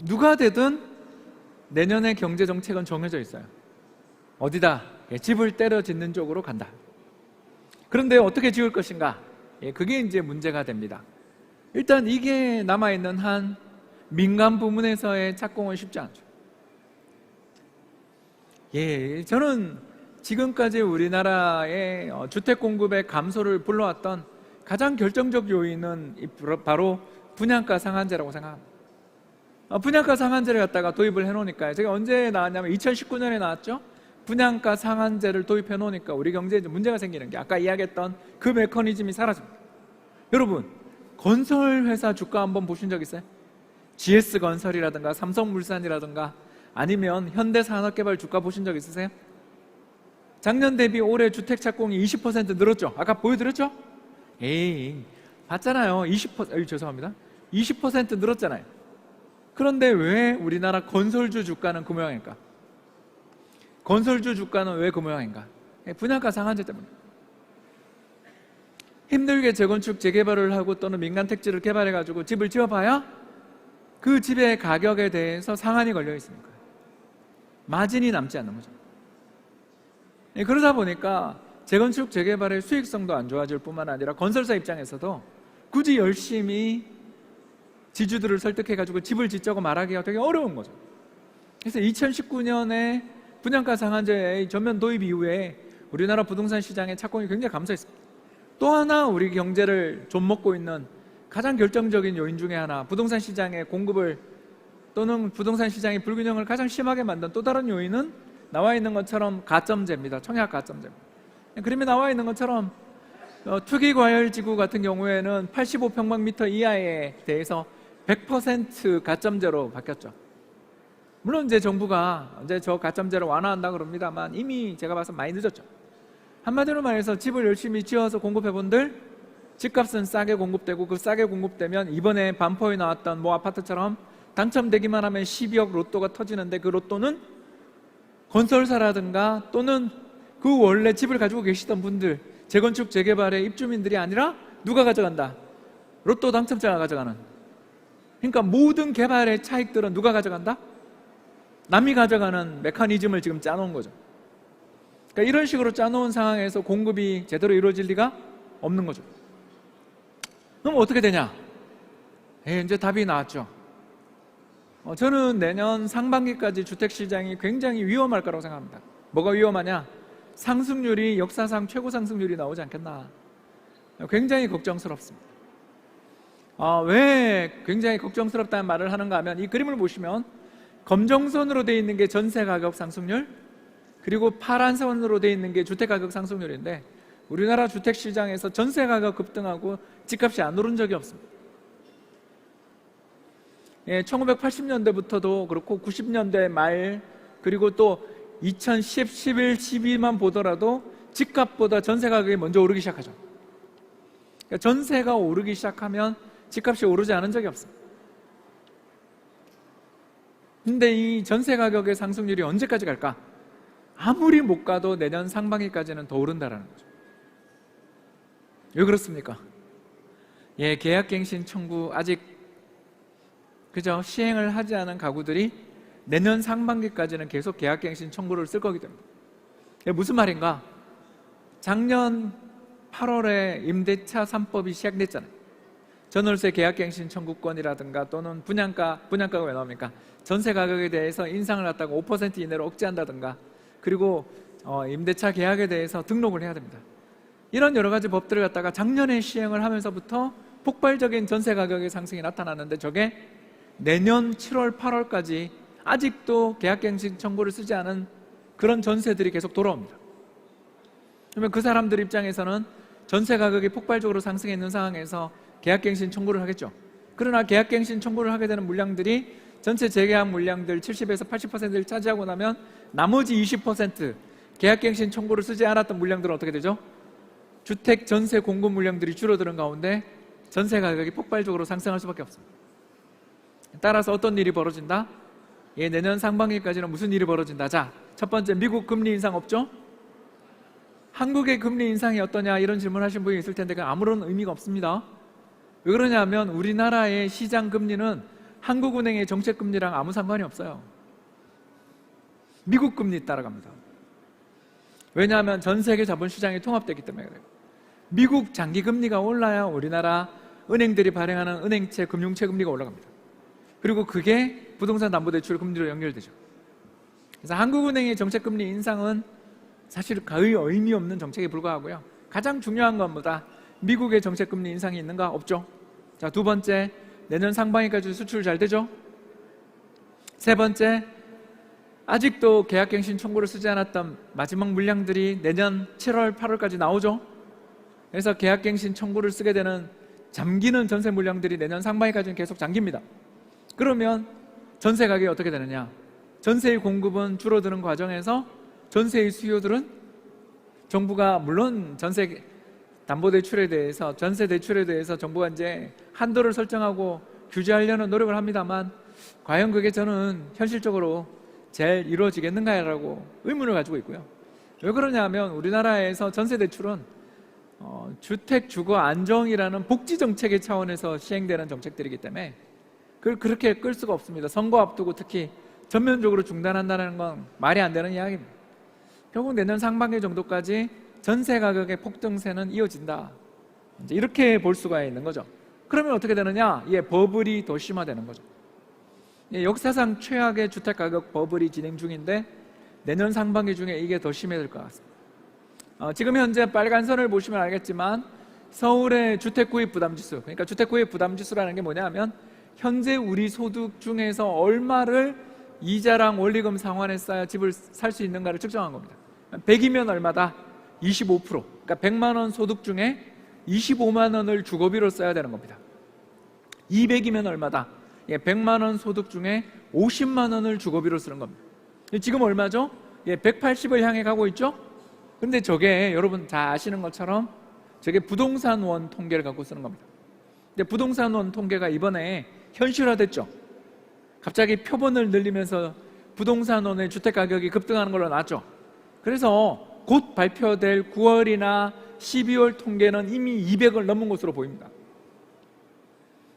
누가 되든 내년의 경제 정책은 정해져 있어요. 어디다? 집을 때려 짓는 쪽으로 간다. 그런데 어떻게 지을 것인가? 그게 이제 문제가 됩니다. 일단 이게 남아있는 한 민간 부문에서의 착공은 쉽지 않죠. 저는 지금까지 우리나라의 주택 공급의 감소를 불러왔던 가장 결정적 요인은 바로 분양가 상한제라고 생각합니다. 분양가 상한제를 갖다가 도입을 해놓으니까, 제가 언제 나왔냐면 2019년에 나왔죠. 분양가 상한제를 도입해 놓으니까 우리 경제에 문제가 생기는 게, 아까 이야기했던 그 메커니즘이 사라집니다. 여러분, 건설회사 주가 한번 보신 적 있어요? GS건설이라든가 삼성물산이라든가 아니면 현대산업개발 주가 보신 적 있으세요? 작년 대비 올해 주택 착공이 20% 늘었죠? 아까 보여드렸죠? 에이, 봤잖아요. 20% 늘었잖아요. 그런데 왜 우리나라 건설주 주가는 그 모양일까? 건설주 주가는 왜 그 모양인가? 분양가 상한제 때문에. 힘들게 재건축, 재개발을 하고 또는 민간 택지를 개발해가지고 집을 지어봐야 그 집의 가격에 대해서 상한이 걸려 있으니까 마진이 남지 않는 거죠. 그러다 보니까 재건축, 재개발의 수익성도 안 좋아질 뿐만 아니라 건설사 입장에서도 굳이 열심히 지주들을 설득해가지고 집을 짓자고 말하기가 되게 어려운 거죠. 그래서 2019년에 분양가 상한제의 전면 도입 이후에 우리나라 부동산 시장의 착공이 굉장히 감소했습니다. 또 하나 우리 경제를 좀먹고 있는 가장 결정적인 요인 중에 하나, 부동산 시장의 공급을 또는 부동산 시장의 불균형을 가장 심하게 만든 또 다른 요인은 나와 있는 것처럼 가점제입니다. 청약 가점제입니다. 그림에 나와 있는 것처럼 투기과열지구 같은 경우에는 85평방미터 이하에 대해서 100% 가점제로 바뀌었죠. 물론 이제 정부가 이제 저 가점제를 완화한다 그럽니다만 이미 제가 봐서 많이 늦었죠. 한마디로 말해서 집을 열심히 지어서 공급해본들 집값은 싸게 공급되고, 그 싸게 공급되면 이번에 반포에 나왔던 뭐 아파트처럼 당첨되기만 하면 12억 로또가 터지는데, 그 로또는 건설사라든가 또는 그 원래 집을 가지고 계시던 분들, 재건축 재개발의 입주민들이 아니라 누가 가져간다? 로또 당첨자가 가져가는. 그러니까 모든 개발의 차익들은 누가 가져간다? 남이 가져가는 메커니즘을 지금 짜놓은 거죠. 그러니까 이런 식으로 짜놓은 상황에서 공급이 제대로 이루어질 리가 없는 거죠. 그럼 어떻게 되냐? 이제 답이 나왔죠. 저는 내년 상반기까지 주택시장이 굉장히 위험할 거라고 생각합니다. 뭐가 위험하냐? 상승률이 역사상 최고 상승률이 나오지 않겠나. 굉장히 걱정스럽습니다. 왜 굉장히 걱정스럽다는 말을 하는가 하면, 이 그림을 보시면 검정선으로 되어 있는 게 전세가격 상승률, 그리고 파란선으로 되어 있는 게 주택가격 상승률인데, 우리나라 주택시장에서 전세가격 급등하고 집값이 안 오른 적이 없습니다. 1980년대부터도 그렇고 90년대 말, 그리고 또 2010, 11, 12만 보더라도 집값보다 전세가격이 먼저 오르기 시작하죠. 그러니까 전세가 오르기 시작하면 집값이 오르지 않은 적이 없습니다. 근데 이 전세가격의 상승률이 언제까지 갈까? 아무리 못 가도 내년 상반기까지는 더 오른다라는 거죠. 왜 그렇습니까? 계약갱신 청구 아직 시행을 하지 않은 가구들이 내년 상반기까지는 계속 계약갱신 청구를 쓸 거기 때문에. 무슨 말인가? 작년 8월에 임대차 3법이 시행됐잖아요. 전월세 계약갱신 청구권이라든가 또는 분양가가 왜 나옵니까? 전세 가격에 대해서 인상을 갖다가 5% 이내로 억제한다든가, 그리고 임대차 계약에 대해서 등록을 해야 됩니다. 이런 여러 가지 법들을 갖다가 작년에 시행을 하면서부터 폭발적인 전세 가격의 상승이 나타났는데, 저게 내년 7월, 8월까지 아직도 계약갱신 청구를 쓰지 않은 그런 전세들이 계속 돌아옵니다. 그러면 그 사람들 입장에서는 전세 가격이 폭발적으로 상승해 있는 상황에서 계약갱신 청구를 하겠죠. 그러나 계약갱신 청구를 하게 되는 물량들이 전체 재계약 물량들 70에서 80%를 차지하고 나면 나머지 20% 계약갱신 청구를 쓰지 않았던 물량들은 어떻게 되죠? 주택 전세 공급 물량들이 줄어드는 가운데 전세 가격이 폭발적으로 상승할 수밖에 없습니다. 따라서 어떤 일이 벌어진다? 내년 상반기까지는 무슨 일이 벌어진다? 자, 첫 번째, 미국 금리 인상 없죠? 한국의 금리 인상이 어떠냐, 이런 질문하신 분이 있을 텐데 아무런 의미가 없습니다. 왜 그러냐면 우리나라의 시장 금리는 한국은행의 정책 금리랑 아무 상관이 없어요. 미국 금리 따라갑니다. 왜냐하면 전 세계 자본시장이 통합되기 때문에 그래요. 미국 장기 금리가 올라야 우리나라 은행들이 발행하는 은행채, 금융채 금리가 올라갑니다. 그리고 그게 부동산 담보대출 금리로 연결되죠. 그래서 한국은행의 정책 금리 인상은 사실 거의 의미 없는 정책에 불과하고요. 가장 중요한 것보다 미국의 정책 금리 인상이 있는가? 없죠. 자, 두 번째, 내년 상반기까지 수출 잘 되죠? 세 번째, 아직도 계약갱신 청구를 쓰지 않았던 마지막 물량들이 내년 7월, 8월까지 나오죠? 그래서 계약갱신 청구를 쓰게 되는 잠기는 전세 물량들이 내년 상반기까지는 계속 잠깁니다. 그러면 전세 가격이 어떻게 되느냐? 전세의 공급은 줄어드는 과정에서 전세의 수요들은 정부가 물론 전세 담보대출에 대해서, 전세 대출에 대해서 정부가 이제 한도를 설정하고 규제하려는 노력을 합니다만 과연 그게 저는 현실적으로 잘 이루어지겠는가라고 의문을 가지고 있고요. 왜 그러냐면 우리나라에서 전세 대출은 주택 주거 안정이라는 복지 정책의 차원에서 시행되는 정책들이기 때문에 그걸 그렇게 끌 수가 없습니다. 선거 앞두고 특히 전면적으로 중단한다는 건 말이 안 되는 이야기입니다. 결국 내년 상반기 정도까지 전세 가격의 폭등세는 이어진다. 이제 이렇게 볼 수가 있는 거죠. 그러면 어떻게 되느냐? 버블이 더 심화되는 거죠. 역사상 최악의 주택 가격 버블이 진행 중인데 내년 상반기 중에 이게 더 심해질 것 같습니다. 지금 현재 빨간 선을 보시면 알겠지만 서울의 주택 구입 부담 지수, 그러니까 주택 구입 부담 지수라는 게 뭐냐면 현재 우리 소득 중에서 얼마를 이자랑 원리금 상환에 쌓여 집을 살 수 있는가를 측정한 겁니다. 100이면 얼마다? 25%. 그러니까 100만 원 소득 중에 25만 원을 주거비로 써야 되는 겁니다. 200이면 얼마다? 100만 원 소득 중에 50만 원을 주거비로 쓰는 겁니다. 지금 얼마죠? 180을 향해 가고 있죠? 근데 저게 여러분 다 아시는 것처럼 저게 부동산원 통계를 갖고 쓰는 겁니다. 근데 부동산원 통계가 이번에 현실화됐죠. 갑자기 표본을 늘리면서 부동산원의 주택 가격이 급등하는 걸로 나왔죠. 그래서 곧 발표될 9월이나 12월 통계는 이미 200을 넘은 것으로 보입니다.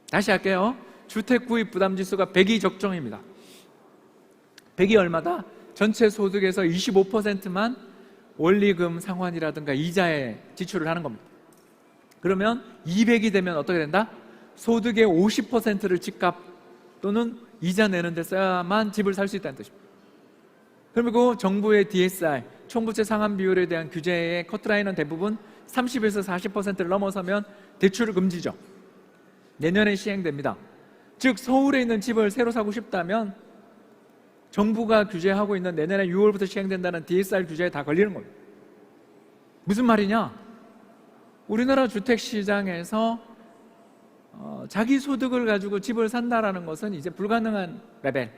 다시 할게요. 주택 구입 부담 지수가 100이 적정입니다. 100이 얼마다? 전체 소득에서 25%만 원리금 상환이라든가 이자에 지출을 하는 겁니다. 그러면 200이 되면 어떻게 된다? 소득의 50%를 집값 또는 이자 내는 데 써야만 집을 살 수 있다는 뜻입니다. 그리고 정부의 DSR, 총부채 상환 비율에 대한 규제의 커트라인은 대부분 30에서 40%를 넘어서면 대출을 금지죠. 내년에 시행됩니다. 즉 서울에 있는 집을 새로 사고 싶다면 정부가 규제하고 있는 내년에 6월부터 시행된다는 DSR 규제에 다 걸리는 겁니다. 무슨 말이냐? 우리나라 주택시장에서 자기 소득을 가지고 집을 산다라는 것은 이제 불가능한 레벨.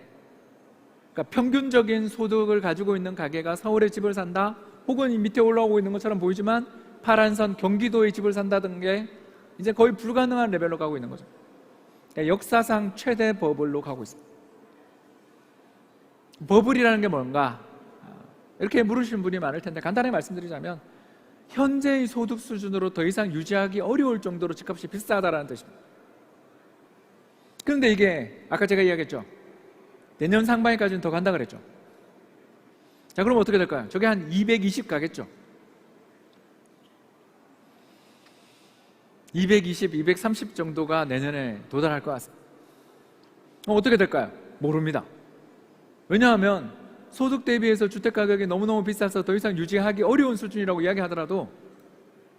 그러니까 평균적인 소득을 가지고 있는 가게가 서울에 집을 산다, 혹은 이 밑에 올라오고 있는 것처럼 보이지만 파란선 경기도에 집을 산다는 게 이제 거의 불가능한 레벨로 가고 있는 거죠. 그러니까 역사상 최대 버블로 가고 있습니다. 버블이라는 게 뭔가? 이렇게 물으시는 분이 많을 텐데 간단히 말씀드리자면 현재의 소득 수준으로 더 이상 유지하기 어려울 정도로 집값이 비싸다라는 뜻입니다. 그런데 이게 아까 제가 이야기했죠. 내년 상반기까지는 더 간다 그랬죠. 자, 그럼 어떻게 될까요? 저게 한 220 가겠죠. 220, 230 정도가 내년에 도달할 것 같습니다. 어떻게 될까요? 모릅니다. 왜냐하면 소득 대비해서 주택 가격이 너무너무 비싸서 더 이상 유지하기 어려운 수준이라고 이야기하더라도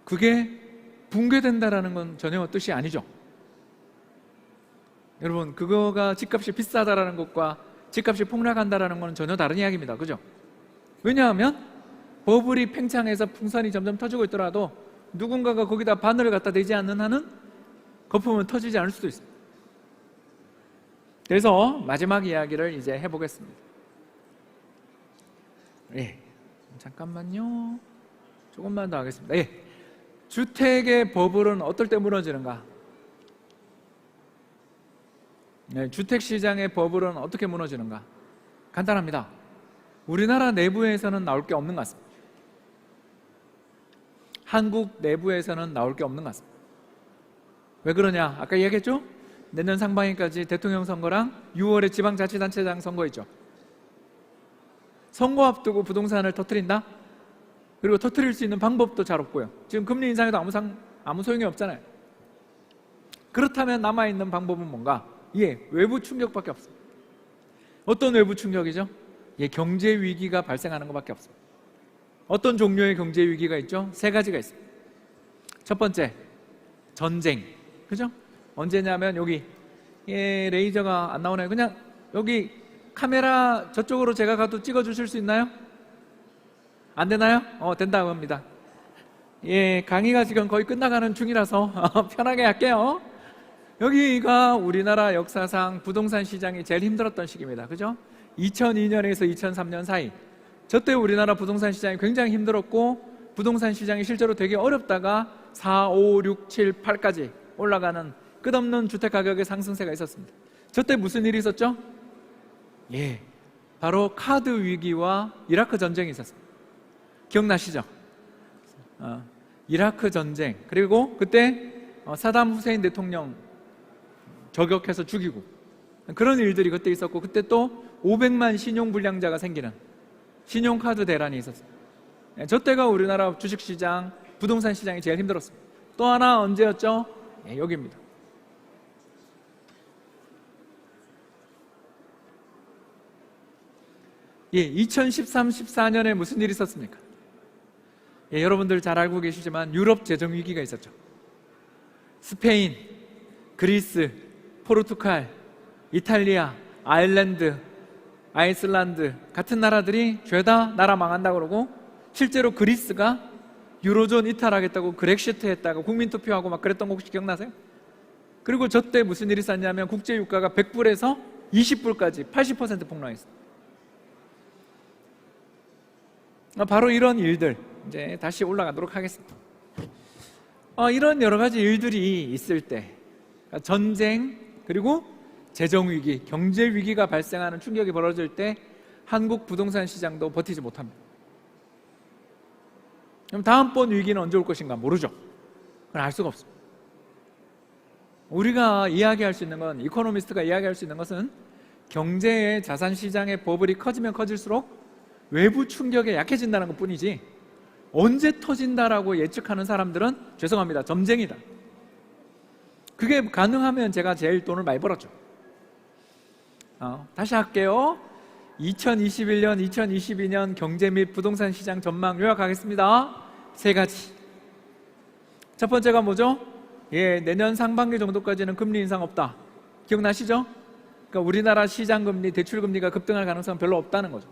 그게 붕괴된다라는 건 전혀 뜻이 아니죠. 여러분, 그거가 집값이 비싸다라는 것과 집값이 폭락한다라는 건 전혀 다른 이야기입니다. 그죠? 왜냐하면 버블이 팽창해서 풍선이 점점 터지고 있더라도 누군가가 거기다 바늘을 갖다 대지 않는 한은 거품은 터지지 않을 수도 있습니다. 그래서 마지막 이야기를 이제 해보겠습니다. 잠깐만요. 조금만 더 하겠습니다. 주택의 버블은 어떨 때 무너지는가? 주택시장의 버블은 어떻게 무너지는가? 간단합니다. 우리나라 내부에서는 나올 게 없는 것 같습니다. 한국 내부에서는 나올 게 없는 것 같습니다. 왜 그러냐? 아까 이야기했죠? 내년 상반기까지 대통령 선거랑 6월에 지방자치단체장 선거 있죠. 선거 앞두고 부동산을 터뜨린다? 그리고 터뜨릴 수 있는 방법도 잘 없고요. 지금 금리 인상에도 아무 소용이 없잖아요. 그렇다면 남아있는 방법은 뭔가? 외부 충격밖에 없습니다. 어떤 외부 충격이죠? 경제 위기가 발생하는 것밖에 없습니다. 어떤 종류의 경제 위기가 있죠? 세 가지가 있습니다. 첫 번째, 전쟁. 그죠? 언제냐면 여기 레이저가 안 나오나요? 그냥 여기 카메라 저쪽으로 제가 가도 찍어 주실 수 있나요? 안 되나요? 된다고 합니다. 강의가 지금 거의 끝나가는 중이라서 편하게 할게요. 여기가 우리나라 역사상 부동산 시장이 제일 힘들었던 시기입니다. 그죠? 2002년에서 2003년 사이. 저때 우리나라 부동산 시장이 굉장히 힘들었고 부동산 시장이 실제로 되게 어렵다가 4, 5, 6, 7, 8까지 올라가는 끝없는 주택 가격의 상승세가 있었습니다. 저때 무슨 일이 있었죠? 바로 카드 위기와 이라크 전쟁이 있었습니다. 기억나시죠? 이라크 전쟁, 그리고 그때 사담 후세인 대통령 저격해서 죽이고 그런 일들이 그때 있었고, 그때 또 500만 신용불량자가 생기는 신용카드 대란이 있었어요. 저 때가 우리나라 주식시장, 부동산 시장이 제일 힘들었습니다. 또 하나 언제였죠? 여기입니다. 2013, 14년에 무슨 일이 있었습니까? 여러분들 잘 알고 계시지만 유럽 재정 위기가 있었죠. 스페인, 그리스, 포르투갈, 이탈리아, 아일랜드, 아이슬란드 같은 나라들이 죄다 나라 망한다고 그러고, 실제로 그리스가 유로존 이탈하겠다고 그렉시트 했다고 국민투표하고 막 그랬던 거 혹시 기억나세요? 그리고 저 때 무슨 일이 있었냐면 국제유가가 100불에서 20불까지 80% 폭락했어요. 바로 이런 일들 이제 다시 올라가도록 하겠습니다. 이런 여러 가지 일들이 있을 때, 전쟁 그리고 재정위기, 경제위기가 발생하는 충격이 벌어질 때 한국 부동산 시장도 버티지 못합니다. 그럼 다음번 위기는 언제 올 것인가 모르죠. 그건 알 수가 없습니다. 우리가 이야기할 수 있는 건, 이코노미스트가 이야기할 수 있는 것은 경제의 자산시장의 버블이 커지면 커질수록 외부 충격에 약해진다는 것 뿐이지, 언제 터진다라고 예측하는 사람들은 죄송합니다, 점쟁이다. 그게 가능하면 제가 제일 돈을 많이 벌었죠. 다시 할게요. 2021년, 2022년 경제 및 부동산 시장 전망 요약하겠습니다. 세 가지. 첫 번째가 뭐죠? 내년 상반기 정도까지는 금리 인상 없다. 기억나시죠? 그러니까 우리나라 시장금리, 대출금리가 급등할 가능성은 별로 없다는 거죠.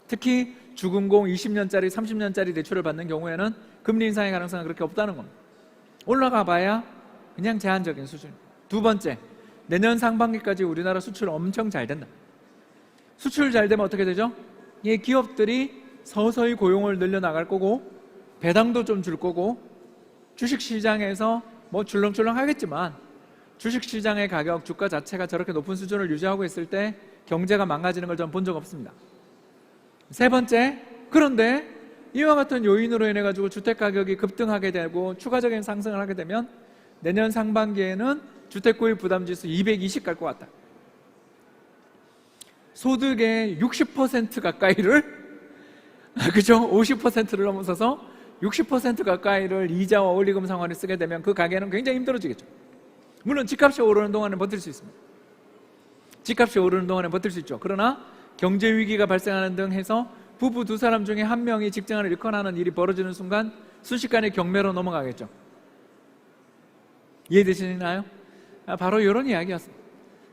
특히 주금공 20년짜리, 30년짜리 대출을 받는 경우에는 금리 인상의 가능성은 그렇게 없다는 겁니다. 올라가 봐야 그냥 제한적인 수준. 두 번째, 내년 상반기까지 우리나라 수출 엄청 잘 된다. 수출 잘 되면 어떻게 되죠? 기업들이 서서히 고용을 늘려나갈 거고, 배당도 좀 줄 거고, 주식시장에서 뭐 출렁출렁 하겠지만 주식시장의 가격, 주가 자체가 저렇게 높은 수준을 유지하고 있을 때 경제가 망가지는 걸 전 본 적 없습니다. 세 번째, 그런데 이와 같은 요인으로 인해 가지고 주택 가격이 급등하게 되고 추가적인 상승을 하게 되면 내년 상반기에는 주택 구입 부담 지수 220 갈 것 같다. 소득의 60% 가까이를, 그죠? 50%를 넘어서서 60% 가까이를 이자와 원리금 상환에 쓰게 되면 그 가게는 굉장히 힘들어지겠죠. 물론 집값이 오르는 동안에 버틸 수 있습니다. 집값이 오르는 동안에 버틸 수 있죠. 그러나 경제 위기가 발생하는 등 해서 부부 두 사람 중에 한 명이 직장을 잃거나 하는 일이 벌어지는 순간 순식간에 경매로 넘어가겠죠. 이해되시나요? 바로 이런 이야기였습니다.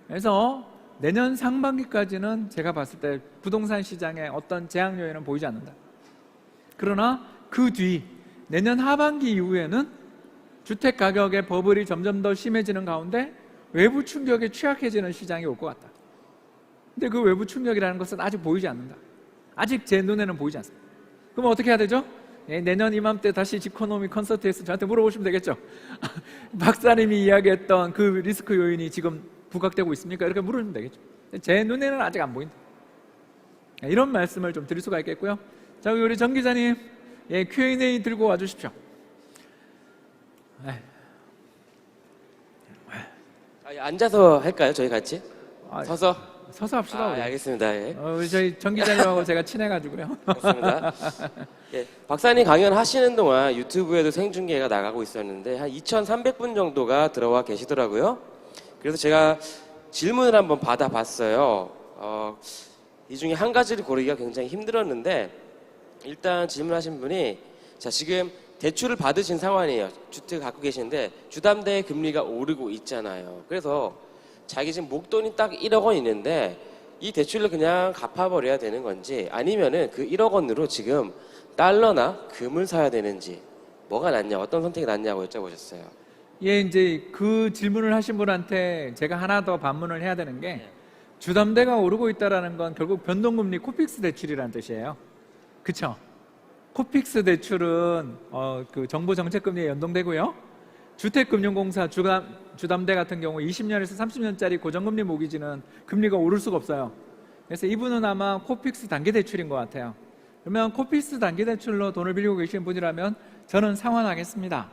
그래서 내년 상반기까지는 제가 봤을 때 부동산 시장에 어떤 재앙 요인은 보이지 않는다. 그러나 그 뒤 내년 하반기 이후에는 주택 가격의 버블이 점점 더 심해지는 가운데 외부 충격에 취약해지는 시장이 올 것 같다. 근데 그 외부 충격이라는 것은 아직 보이지 않는다. 아직 제 눈에는 보이지 않습니다. 그럼 어떻게 해야 되죠? 내년 이맘때 다시 지코노미 콘서트에서 저한테 물어보시면 되겠죠. 박사님이 이야기했던 그 리스크 요인이 지금 부각되고 있습니까? 이렇게 물으면 되겠죠. 제 눈에는 아직 안 보인다. 이런 말씀을 좀 드릴 수가 있겠고요. 자, 우리 정 기자님, Q&A 들고 와주십시오. 앉아서 할까요? 저희 같이? 서서? 서서 합시다. 우리. 알겠습니다. 예. 우리 저희 정 기자님하고 제가 친해가지고요. 그렇습니다. 박사님 강연하시는 동안 유튜브에도 생중계가 나가고 있었는데 한 2,300분 정도가 들어와 계시더라고요. 그래서 제가 질문을 한번 받아봤어요. 이 중에 한 가지를 고르기가 굉장히 힘들었는데 일단 질문하신 분이 자 지금 대출을 받으신 상황이에요. 주택을 갖고 계시는데 주담대 금리가 오르고 있잖아요. 그래서 자기 지금 목돈이 딱 1억 원 있는데 이 대출을 그냥 갚아버려야 되는 건지 아니면은 그 1억 원으로 지금 달러나 금을 사야 되는지 뭐가 낫냐, 어떤 선택이 낫냐고 여쭤보셨어요. 예, 이제 그 질문을 하신 분한테 제가 하나 더 반문을 해야 되는 게 주담대가 오르고 있다라는 건 결국 변동금리 코픽스 대출이라는 뜻이에요. 그쵸? 코픽스 대출은 그 정부 정책금리에 연동되고요. 주택금융공사 주담대 같은 경우 20년에서 30년짜리 고정금리 모기지는 금리가 오를 수가 없어요. 그래서 이분은 아마 코픽스 단기 대출인 것 같아요. 그러면 코픽스 단기 대출로 돈을 빌리고 계신 분이라면 저는 상환하겠습니다.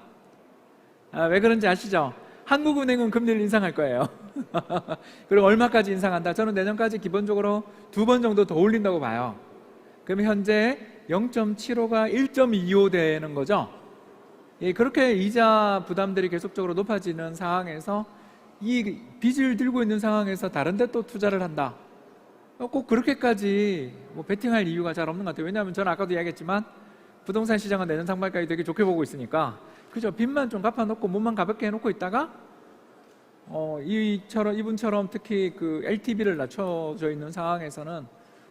왜 그런지 아시죠? 한국은행은 금리를 인상할 거예요. 그리고 얼마까지 인상한다? 저는 내년까지 기본적으로 2번 정도 더 올린다고 봐요. 그럼 현재 0.75가 1.25 되는 거죠. 예, 그렇게 이자 부담들이 계속적으로 높아지는 상황에서 이 빚을 들고 있는 상황에서 다른 데 또 투자를 한다. 꼭 그렇게까지 뭐 베팅할 이유가 잘 없는 것 같아요. 왜냐하면 저는 아까도 이야기했지만 부동산 시장은 내년 상반기까지 되게 좋게 보고 있으니까 그죠? 빚만 좀 갚아놓고 몸만 가볍게 해놓고 있다가 이분처럼 특히 그 LTV를 낮춰져 있는 상황에서는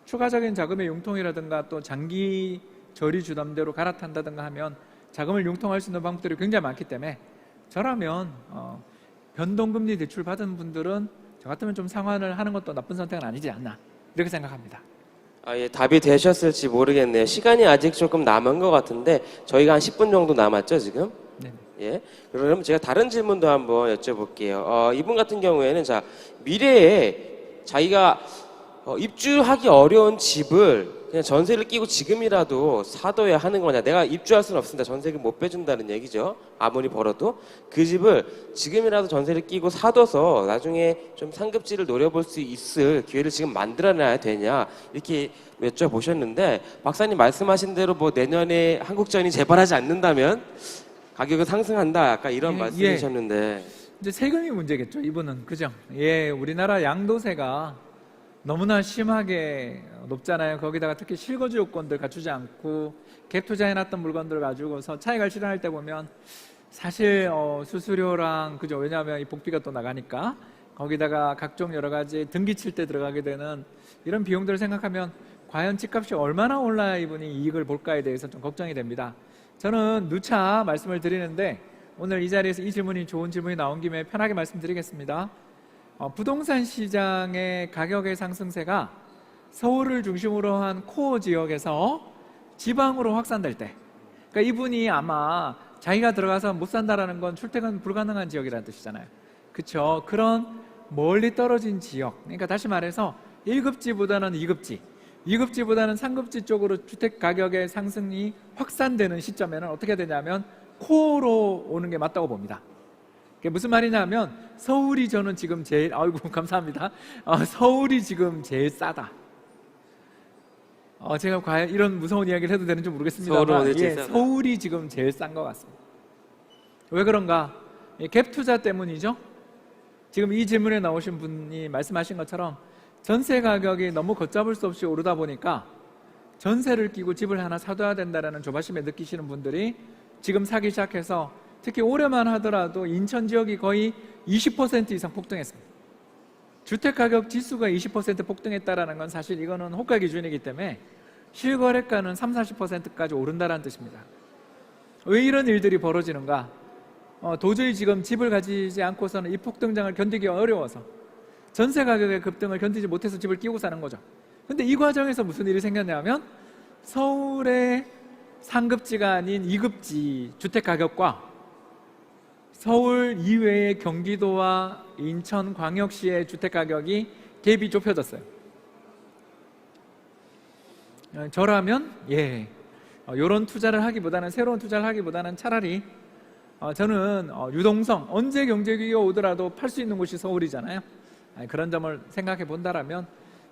추가적인 자금의 융통이라든가 또 장기 저리 주담대로 갈아탄다든가 하면 자금을 융통할 수 있는 방법들이 굉장히 많기 때문에 저라면 변동금리 대출 받은 분들은 저 같으면 좀 상환을 하는 것도 나쁜 선택은 아니지 않나 이렇게 생각합니다. 예, 답이 되셨을지 모르겠네요. 시간이 아직 조금 남은 것 같은데 저희가 한 10분 정도 남았죠 지금? 네. 예. 그럼 제가 다른 질문도 한번 여쭤볼게요. 이분 같은 경우에는 자 미래에 자기가 입주하기 어려운 집을 그냥 전세를 끼고 지금이라도 사둬야 하는 거냐. 내가 입주할 수는 없습니다. 전세를 못 빼준다는 얘기죠. 아무리 벌어도. 그 집을 지금이라도 전세를 끼고 사둬서 나중에 좀 상급지를 노려볼 수 있을 기회를 지금 만들어놔야 되냐. 이렇게 여쭤보셨는데 박사님 말씀하신 대로 뭐 내년에 한국전이 재발하지 않는다면 가격은 상승한다. 아까 이런 말씀이셨는데. 이제 세금이 문제겠죠. 이분은. 그죠? 예, 우리나라 양도세가 너무나 심하게 높잖아요. 거기다가 특히 실거주 요건들 갖추지 않고 갭 투자해놨던 물건들 가지고서 차익을 실현할 때 보면 사실 수수료랑 그죠? 왜냐하면 이 복비가 또 나가니까 거기다가 각종 여러 가지 등기 칠 때 들어가게 되는 이런 비용들을 생각하면 과연 집값이 얼마나 올라야 이분이 이익을 볼까에 대해서 좀 걱정이 됩니다. 저는 누차 말씀을 드리는데 오늘 이 자리에서 이 질문이 좋은 질문이 나온 김에 편하게 말씀드리겠습니다. 부동산 시장의 가격의 상승세가 서울을 중심으로 한 코어 지역에서 지방으로 확산될 때, 그러니까 이분이 아마 자기가 들어가서 못 산다라는 건 출퇴근 불가능한 지역이라는 뜻이잖아요. 그렇죠? 그런 멀리 떨어진 지역, 그러니까 다시 말해서 1급지보다는 2급지, 2급지보다는 3급지 쪽으로 주택 가격의 상승이 확산되는 시점에는 어떻게 되냐면 코어로 오는 게 맞다고 봅니다. 그게 무슨 말이냐면 서울이 저는 지금 제일 아이고 감사합니다. 서울이 지금 제일 싸다. 제가 과연 이런 무서운 이야기를 해도 되는지 모르겠습니다만 서울이 지금 제일 싼 것 같습니다. 왜 그런가? 갭 투자 때문이죠. 지금 이 질문에 나오신 분이 말씀하신 것처럼 전세 가격이 너무 걷잡을 수 없이 오르다 보니까 전세를 끼고 집을 하나 사둬야 된다는 조바심에 느끼시는 분들이 지금 사기 시작해서 특히 올해만 하더라도 인천 지역이 거의 20% 이상 폭등했습니다. 주택가격 지수가 20% 폭등했다는 건 사실 이거는 호가 기준이기 때문에 실거래가는 30-40%까지 오른다는 뜻입니다. 왜 이런 일들이 벌어지는가? 도저히 지금 집을 가지지 않고서는 이 폭등장을 견디기 어려워서 전세 가격의 급등을 견디지 못해서 집을 끼고 사는 거죠. 근데 이 과정에서 무슨 일이 생겼냐면 서울의 상급지가 아닌 2급지 주택 가격과 서울 이외의 경기도와 인천 광역시의 주택 가격이 갭이 좁혀졌어요. 저라면 이런 투자를 하기보다는 새로운 투자를 하기보다는 차라리 저는 유동성 언제 경제기회가 오더라도 팔 수 있는 곳이 서울이잖아요. 그런 점을 생각해 본다라면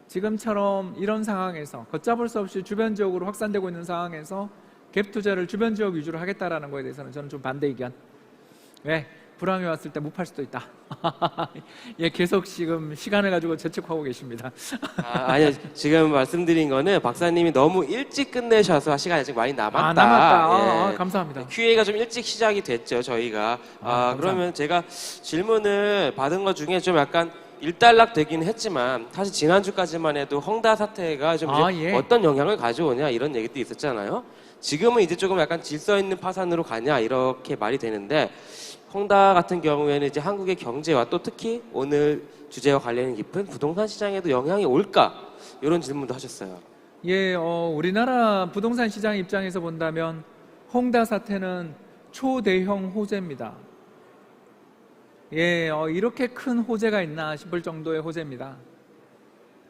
지금처럼 이런 상황에서 걷잡을 수 없이 주변 지역으로 확산되고 있는 상황에서 갭 투자를 주변 지역 위주로 하겠다라는 거에 대해서는 저는 좀 반대 의견. 왜? 불황이 왔을 때 못 팔 수도 있다. 예, 계속 지금 시간을 가지고 재촉하고 계십니다. 아니요. 지금 말씀드린 거는 박사님이 너무 일찍 끝내셔서 시간이 아직 많이 남았다. 남았다. 예. 감사합니다. QA가 좀 일찍 시작이 됐죠, 저희가. 감사합니다. 그러면 제가 질문을 받은 것 중에 좀 약간 일단락 되긴 했지만 사실 지난주까지만 해도 헝다 사태가 좀 이제 예. 어떤 영향을 가져오냐 이런 얘기도 있었잖아요. 지금은 이제 조금 약간 질서 있는 파산으로 가냐 이렇게 말이 되는데 헝다 같은 경우에는 이제 한국의 경제와 또 특히 오늘 주제와 관련이 깊은 부동산 시장에도 영향이 올까? 이런 질문도 하셨어요. 예, 우리나라 부동산 시장 입장에서 본다면 헝다 사태는 초대형 호재입니다. 예, 이렇게 큰 호재가 있나 싶을 정도의 호재입니다.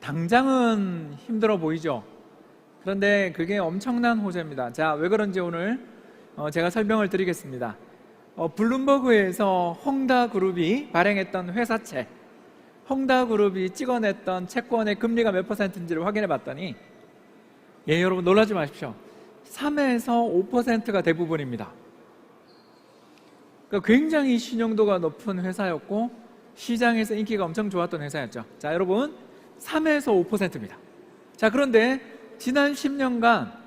당장은 힘들어 보이죠? 그런데 그게 엄청난 호재입니다. 자, 왜 그런지 오늘 제가 설명을 드리겠습니다. 블룸버그에서 헝다그룹이 발행했던 회사채, 헝다그룹이 찍어냈던 채권의 금리가 몇 %인지를 확인해 봤더니 예, 여러분 놀라지 마십시오. 3에서 5%가 대부분입니다. 그러니까 굉장히 신용도가 높은 회사였고 시장에서 인기가 엄청 좋았던 회사였죠. 자, 여러분 3에서 5%입니다. 자, 그런데 지난 10년간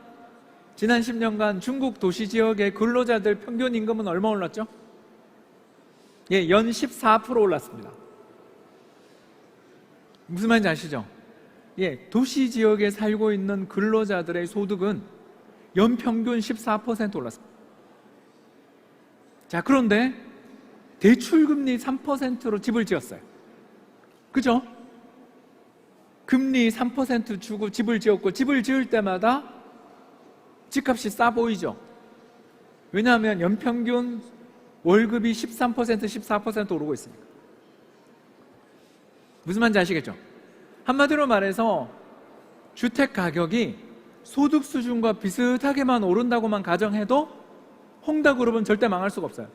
중국 도시 지역의 근로자들 평균 임금은 얼마 올랐죠? 예, 연 14% 올랐습니다. 무슨 말인지 아시죠? 예, 도시 지역에 살고 있는 근로자들의 소득은 연평균 14% 올랐습니다. 자, 그런데 대출금리 3%로 집을 지었어요. 그죠? 금리 3% 주고 집을 지었고 집을 지을 때마다 집값이 싸 보이죠? 왜냐하면 연평균 월급이 13%, 14% 오르고 있으니까. 무슨 말인지 아시겠죠? 한마디로 말해서 주택 가격이 소득 수준과 비슷하게만 오른다고만 가정해도 헝다그룹은 절대 망할 수가 없어요.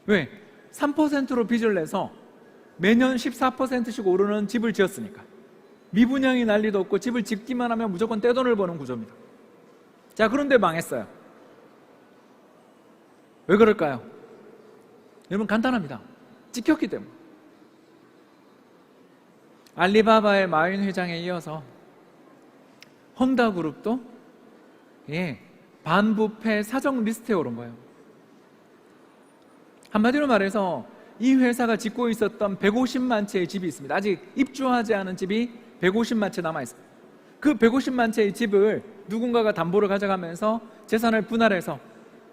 왜? 3%로 빚을 내서 매년 14%씩 오르는 집을 지었으니까. 미분양이 난리도 없고 집을 짓기만 하면 무조건 떼돈을 버는 구조입니다. 자, 그런데 망했어요. 왜 그럴까요? 여러분 간단합니다. 찍혔기 때문에. 알리바바의 마윈 회장에 이어서 헝다그룹도 반부패 사정 리스트에 오른 거예요. 한마디로 말해서 이 회사가 짓고 있었던 150만 채의 집이 있습니다. 아직 입주하지 않은 집이 150만 채 남아있습니다. 그 150만 채의 집을 누군가가 담보를 가져가면서 재산을 분할해서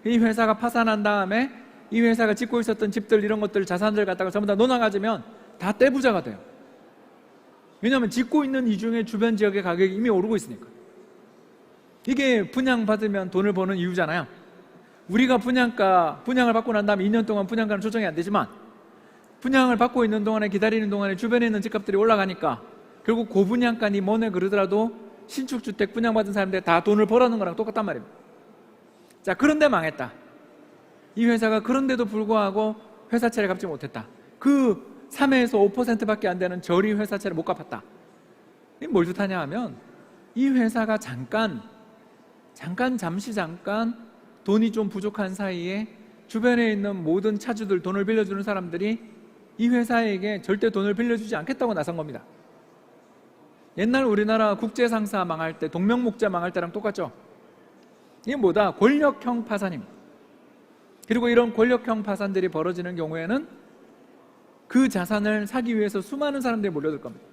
이 회사가 파산한 다음에 이 회사가 짓고 있었던 집들 이런 것들 자산들 갖다가 전부 다 논아 가지면 다 떼부자가 돼요. 왜냐하면 짓고 있는 이 중에 주변 지역의 가격이 이미 오르고 있으니까. 이게 분양받으면 돈을 버는 이유잖아요. 우리가 분양을 받고 난 다음에 2년 동안 분양가는 조정이 안 되지만 분양을 받고 있는 동안에 기다리는 동안에 주변에 있는 집값들이 올라가니까 결국 고분양가니 뭐네 그러더라도 신축주택 분양받은 사람들이 다 돈을 벌어는 거랑 똑같단 말입니다. 자, 그런데 망했다. 이 회사가 그런데도 불구하고 회사채를 갚지 못했다. 그 3에서 5%밖에 안 되는 저리 회사채를 못 갚았다. 이게 뭘 뜻하냐 하면 이 회사가 잠깐 돈이 좀 부족한 사이에 주변에 있는 모든 차주들, 돈을 빌려주는 사람들이 이 회사에게 절대 돈을 빌려주지 않겠다고 나선 겁니다. 옛날 우리나라 국제상사 망할 때, 동명목자 망할 때랑 똑같죠? 이게 뭐다? 권력형 파산입니다. 그리고 이런 권력형 파산들이 벌어지는 경우에는 그 자산을 사기 위해서 수많은 사람들이 몰려들 겁니다.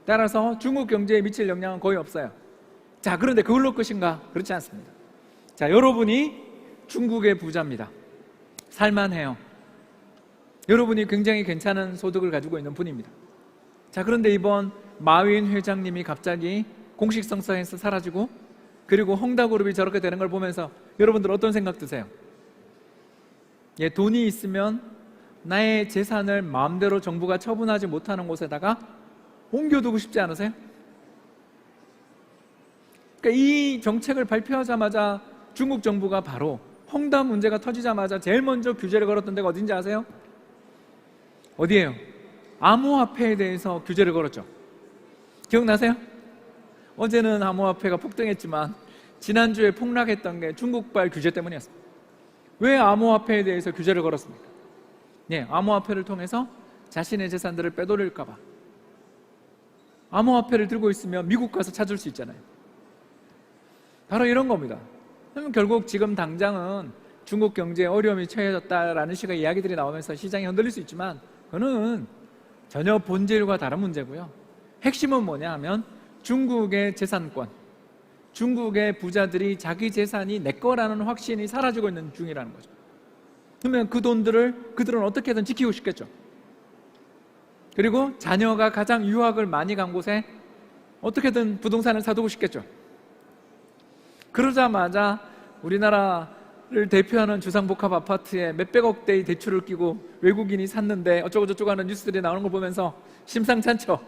따라서 중국 경제에 미칠 영향은 거의 없어요. 자, 그런데 그걸로 끝인가? 그렇지 않습니다. 자, 여러분이 중국의 부자입니다. 살만해요. 여러분이 굉장히 괜찮은 소득을 가지고 있는 분입니다. 자, 그런데 이번 마윈 회장님이 갑자기 공식성사에서 사라지고 그리고 헝다그룹이 저렇게 되는 걸 보면서 여러분들 어떤 생각 드세요? 예, 돈이 있으면 나의 재산을 마음대로 정부가 처분하지 못하는 곳에다가 옮겨두고 싶지 않으세요? 그러니까 이 정책을 발표하자마자 중국 정부가 바로 헝다 문제가 터지자마자 제일 먼저 규제를 걸었던 데가 어딘지 아세요? 어디예요? 암호화폐에 대해서 규제를 걸었죠. 기억나세요? 어제는 암호화폐가 폭등했지만 지난주에 폭락했던 게 중국발 규제 때문이었습니다. 왜 암호화폐에 대해서 규제를 걸었습니까? 예, 암호화폐를 통해서 자신의 재산들을 빼돌릴까 봐. 암호화폐를 들고 있으면 미국 가서 찾을 수 있잖아요. 바로 이런 겁니다. 그러면 결국 지금 당장은 중국 경제에 어려움이 처해졌다라는 식의 이야기들이 나오면서 시장이 흔들릴 수 있지만 그거는 전혀 본질과 다른 문제고요. 핵심은 뭐냐 하면 중국의 재산권, 중국의 부자들이 자기 재산이 내 거라는 확신이 사라지고 있는 중이라는 거죠. 그러면 그 돈들을 그들은 어떻게든 지키고 싶겠죠. 그리고 자녀가 가장 유학을 많이 간 곳에 어떻게든 부동산을 사두고 싶겠죠. 그러자마자 우리나라를 대표하는 주상복합 아파트에 몇백억대의 대출을 끼고 외국인이 샀는데 어쩌고저쩌고 하는 뉴스들이 나오는 걸 보면서 심상치 않죠.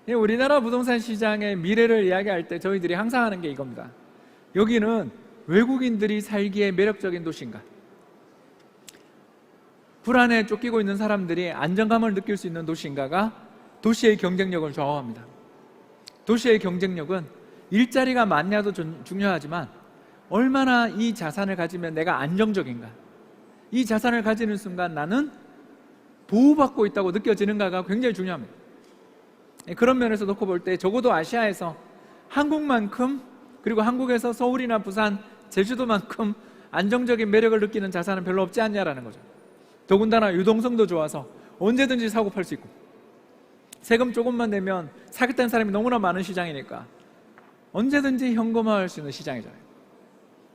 우리나라 부동산 시장의 미래를 이야기할 때 저희들이 항상 하는 게 이겁니다. 여기는 외국인들이 살기에 매력적인 도시인가? 불안에 쫓기고 있는 사람들이 안정감을 느낄 수 있는 도시인가가 도시의 경쟁력을 좌우합니다. 도시의 경쟁력은 일자리가 많냐도 중요하지만 얼마나 이 자산을 가지면 내가 안정적인가, 이 자산을 가지는 순간 나는 보호받고 있다고 느껴지는가가 굉장히 중요합니다. 그런 면에서 놓고 볼 때 적어도 아시아에서 한국만큼, 그리고 한국에서 서울이나 부산, 제주도만큼 안정적인 매력을 느끼는 자산은 별로 없지 않냐라는 거죠. 더군다나 유동성도 좋아서 언제든지 사고 팔 수 있고 세금 조금만 내면 사겠다는 사람이 너무나 많은 시장이니까 언제든지 현금화할 수 있는 시장이잖아요.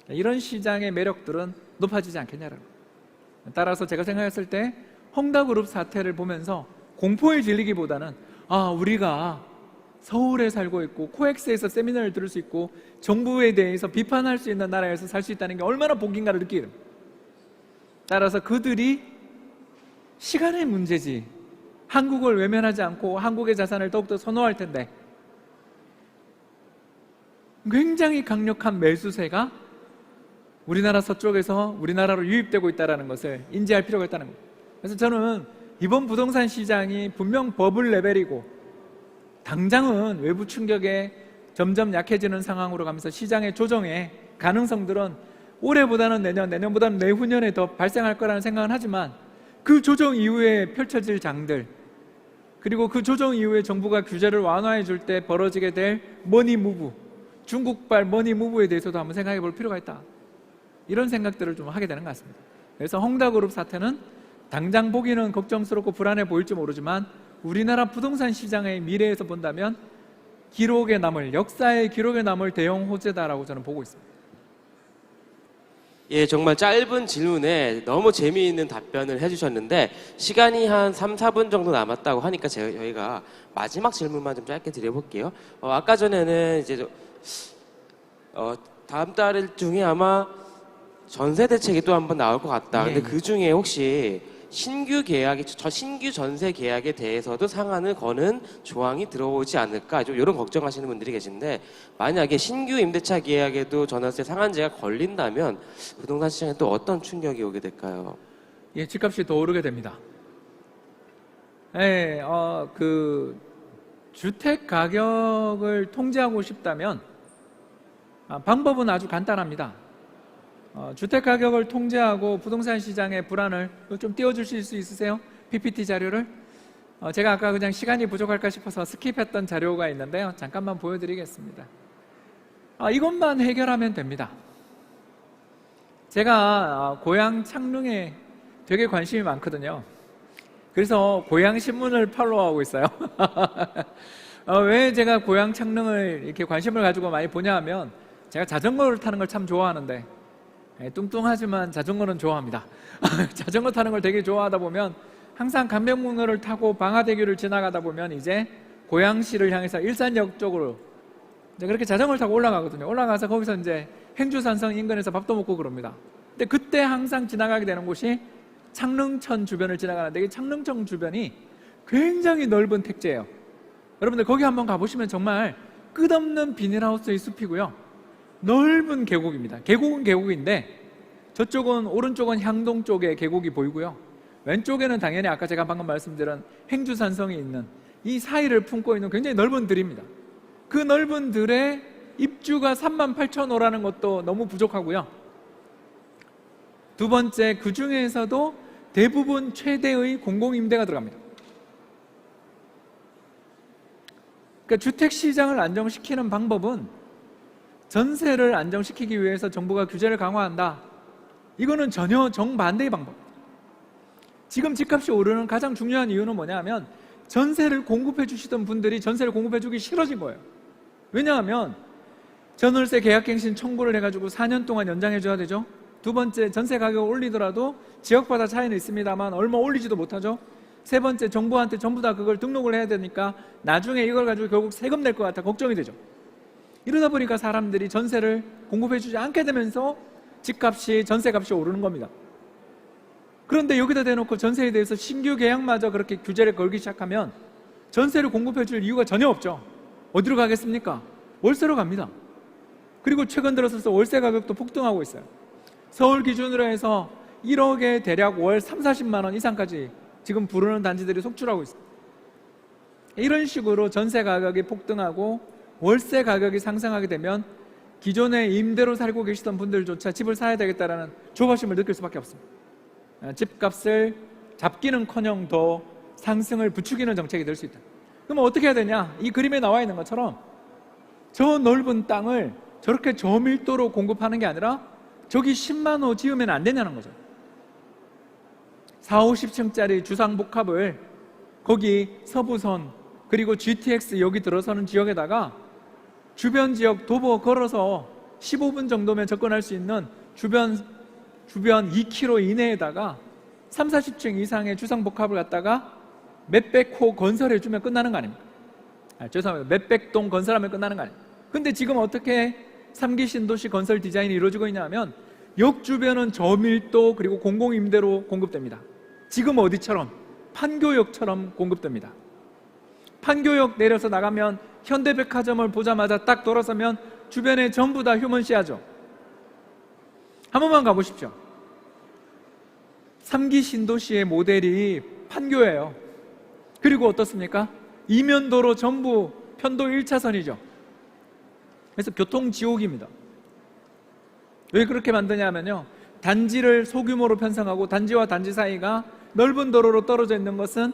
이런 시장의 매력들은 높아지지 않겠냐라고. 따라서 제가 생각했을 때 헝다그룹 사태를 보면서 공포에 질리기보다는 우리가 서울에 살고 있고 코엑스에서 세미나를 들을 수 있고 정부에 대해서 비판할 수 있는 나라에서 살 수 있다는 게 얼마나 복인가를 느끼게 됩니다. 따라서 그들이 시간의 문제지 한국을 외면하지 않고 한국의 자산을 더욱더 선호할 텐데 굉장히 강력한 매수세가 우리나라 서쪽에서 우리나라로 유입되고 있다는 것을 인지할 필요가 있다는 겁니다. 그래서 저는 이번 부동산 시장이 분명 버블 레벨이고 당장은 외부 충격에 점점 약해지는 상황으로 가면서 시장의 조정의 가능성들은 올해보다는 내년, 내년보다는 내후년에 더 발생할 거라는 생각은 하지만 그 조정 이후에 펼쳐질 장들, 그리고 그 조정 이후에 정부가 규제를 완화해 줄 때 벌어지게 될 머니 무브, 중국발 머니 무브에 대해서도 한번 생각해 볼 필요가 있다. 이런 생각들을 좀 하게 되는 것 같습니다. 그래서 헝다그룹 사태는 당장 보기는 걱정스럽고 불안해 보일지 모르지만 우리나라 부동산 시장의 미래에서 본다면 기록에 남을, 역사의 기록에 남을 대형 호재다라고 저는 보고 있습니다. 예, 정말 짧은 질문에 너무 재미있는 답변을 해주셨는데 시간이 한 3, 4분 정도 남았다고 하니까 저희가 마지막 질문만 좀 짧게 드려볼게요. 아까 전에는 이제 다음 달 중에 아마 전세 대책이 또 한번 나올 것 같다. 근데 그 중에 혹시 신규 전세 계약에 대해서도 상한을 거는 조항이 들어오지 않을까, 좀 이런 걱정하시는 분들이 계신데, 만약에 신규 임대차 계약에도 전월세 상한제가 걸린다면 부동산 시장에 또 어떤 충격이 오게 될까요? 예, 집값이 더 오르게 됩니다. 예, 주택 가격을 통제하고 싶다면 방법은 아주 간단합니다. 주택 가격을 통제하고 부동산 시장의 불안을 좀 띄워주실 수 있으세요? PPT 자료를? 제가 아까 그냥 시간이 부족할까 싶어서 스킵했던 자료가 있는데요. 잠깐만 보여드리겠습니다. 이것만 해결하면 됩니다. 제가 고향 창릉에 되게 관심이 많거든요. 그래서 고향 신문을 팔로우하고 있어요. 왜 제가 고향 창릉을 이렇게 관심을 가지고 많이 보냐 하면 제가 자전거를 타는 걸 참 좋아하는데, 뚱뚱하지만 자전거는 좋아합니다. 자전거 타는 걸 되게 좋아하다 보면 항상 강변북로를 타고 방화대교를 지나가다 보면 이제 고양시를 향해서 일산역 쪽으로 이제 그렇게 자전거를 타고 올라가거든요. 올라가서 거기서 이제 행주산성 인근에서 밥도 먹고 그럽니다. 근데 그때 항상 지나가게 되는 곳이 창릉천 주변을 지나가는데, 이 창릉천 주변이 굉장히 넓은 택지예요. 여러분들 거기 한번 가보시면 정말 끝없는 비닐하우스의 숲이고요. 넓은 계곡입니다. 계곡은 계곡인데 저쪽은, 오른쪽은 향동 쪽에 계곡이 보이고요. 왼쪽에는 당연히 아까 제가 방금 말씀드린 행주산성이 있는 이 사이를 품고 있는 굉장히 넓은 들입니다. 그 넓은 들에 입주가 38,000호라는 것도 너무 부족하고요. 두 번째, 그 중에서도 대부분 최대의 공공임대가 들어갑니다. 그러니까 주택시장을 안정시키는 방법은 전세를 안정시키기 위해서 정부가 규제를 강화한다. 이거는 전혀 정반대의 방법. 지금 집값이 오르는 가장 중요한 이유는 뭐냐면 전세를 공급해 주시던 분들이 전세를 공급해 주기 싫어진 거예요. 왜냐하면 전월세 계약갱신 청구를 해가지고 4년 동안 연장해 줘야 되죠. 두 번째, 전세 가격을 올리더라도 지역마다 차이는 있습니다만 얼마 올리지도 못하죠. 세 번째, 정부한테 전부 다 그걸 등록을 해야 되니까 나중에 이걸 가지고 결국 세금 낼 것 같아 걱정이 되죠. 이러다 보니까 사람들이 전세를 공급해 주지 않게 되면서 집값이, 전세값이 오르는 겁니다. 그런데 여기다 대놓고 전세에 대해서 신규 계약마저 그렇게 규제를 걸기 시작하면 전세를 공급해 줄 이유가 전혀 없죠. 어디로 가겠습니까? 월세로 갑니다. 그리고 최근 들어서 월세 가격도 폭등하고 있어요. 서울 기준으로 해서 1억에 대략 월 3, 40만 원 이상까지 지금 부르는 단지들이 속출하고 있습니다. 이런 식으로 전세 가격이 폭등하고 월세 가격이 상승하게 되면 기존에 임대로 살고 계시던 분들조차 집을 사야 되겠다라는 조바심을 느낄 수밖에 없습니다. 집값을 잡기는커녕 더 상승을 부추기는 정책이 될 수 있다. 그럼 어떻게 해야 되냐? 이 그림에 나와 있는 것처럼 저 넓은 땅을 저렇게 저밀도로 공급하는 게 아니라 저기 10만 호 지으면 안 되냐는 거죠. 4, 50층짜리 주상복합을 거기 서부선 그리고 GTX 여기 들어서는 지역에다가 주변 지역 도보 걸어서 15분 정도면 접근할 수 있는 주변 2km 이내에다가 3, 40층 이상의 주상복합을 갖다가 몇백 호 건설해주면 끝나는 거 아닙니까? 죄송합니다. 몇백 동 건설하면 끝나는 거 아닙니까? 근데 지금 어떻게 3기 신도시 건설 디자인이 이루어지고 있냐면 역 주변은 저밀도 그리고 공공임대로 공급됩니다. 지금 어디처럼? 판교역처럼 공급됩니다. 판교역 내려서 나가면 현대백화점을 보자마자 딱 돌아서면 주변에 전부 다 휴먼시아죠. 한 번만 가보십시오. 3기 신도시의 모델이 판교예요. 그리고 어떻습니까? 이면도로 전부 편도 1차선이죠. 그래서 교통지옥입니다. 왜 그렇게 만드냐면요, 단지를 소규모로 편성하고 단지와 단지 사이가 넓은 도로로 떨어져 있는 것은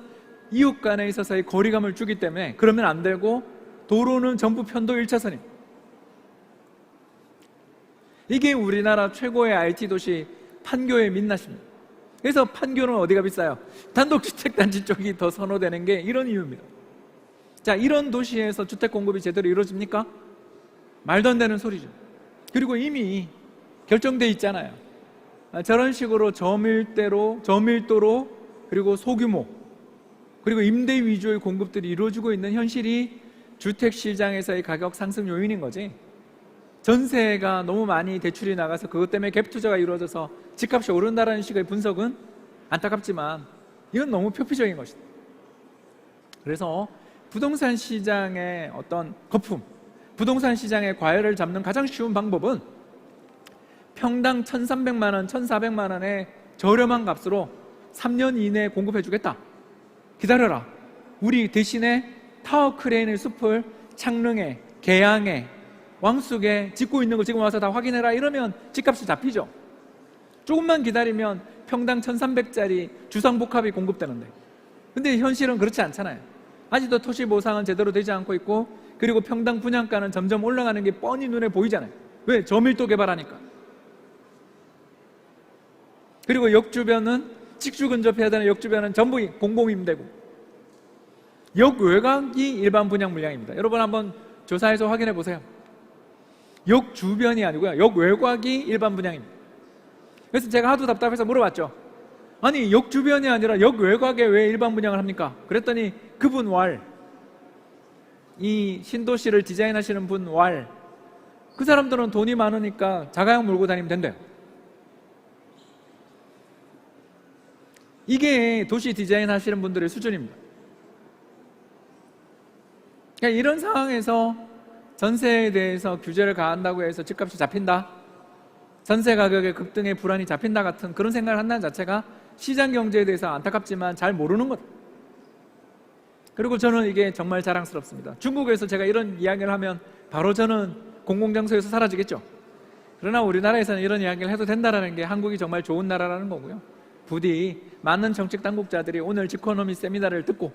이웃 간에 있어서의 거리감을 주기 때문에 그러면 안 되고 도로는 전부 편도 1차선입니다. 이게 우리나라 최고의 IT 도시 판교의 민낯입니다. 그래서 판교는 어디가 비싸요? 단독주택단지 쪽이 더 선호되는 게 이런 이유입니다. 자, 이런 도시에서 주택 공급이 제대로 이루어집니까? 말도 안 되는 소리죠. 그리고 이미 결정돼 있잖아요. 저런 식으로 저밀도로 그리고 소규모 그리고 임대 위주의 공급들이 이루어지고 있는 현실이 주택시장에서의 가격 상승 요인인 거지. 전세가 너무 많이 대출이 나가서 그것 때문에 갭 투자가 이루어져서 집값이 오른다는 식의 분석은 안타깝지만 이건 너무 표피적인 것이다. 그래서 부동산 시장의 어떤 거품, 부동산 시장의 과열을 잡는 가장 쉬운 방법은 평당 1,300만 원, 1,400만 원의 저렴한 값으로 3년 이내에 공급해 주겠다. 기다려라. 우리 대신에 타워 크레인의 숲을 창릉에, 계양에, 왕숙에 짓고 있는 거 지금 와서 다 확인해라. 이러면 집값이 잡히죠. 조금만 기다리면 평당 1,300짜리 주상복합이 공급되는데, 근데 현실은 그렇지 않잖아요. 아직도 토시 보상은 제대로 되지 않고 있고, 그리고 평당 분양가는 점점 올라가는 게 뻔히 눈에 보이잖아요. 왜? 저밀도 개발하니까. 그리고 역 주변은 직주 근접해야 되는 역 주변은 전부 공공임대고, 역 외곽이 일반 분양 물량입니다. 여러분 한번 조사해서 확인해 보세요. 역 주변이 아니고요, 역 외곽이 일반 분양입니다. 그래서 제가 하도 답답해서 물어봤죠. 아니, 역 주변이 아니라 역 외곽에 왜 일반 분양을 합니까? 그랬더니 그분 이 신도시를 디자인하시는 분 그 사람들은 돈이 많으니까 자가용 몰고 다니면 된대요. 이게 도시 디자인 하시는 분들의 수준입니다. 그러니까 이런 상황에서 전세에 대해서 규제를 가한다고 해서 집값이 잡힌다, 전세 가격의 급등의 불안이 잡힌다 같은 그런 생각을 한다는 자체가 시장 경제에 대해서 안타깝지만 잘 모르는 것. 그리고 저는 이게 정말 자랑스럽습니다. 중국에서 제가 이런 이야기를 하면 바로 저는 공공장소에서 사라지겠죠. 그러나 우리나라에서는 이런 이야기를 해도 된다는 게 한국이 정말 좋은 나라라는 거고요. 부디 많은 정책 당국자들이 오늘 지코노미 세미나를 듣고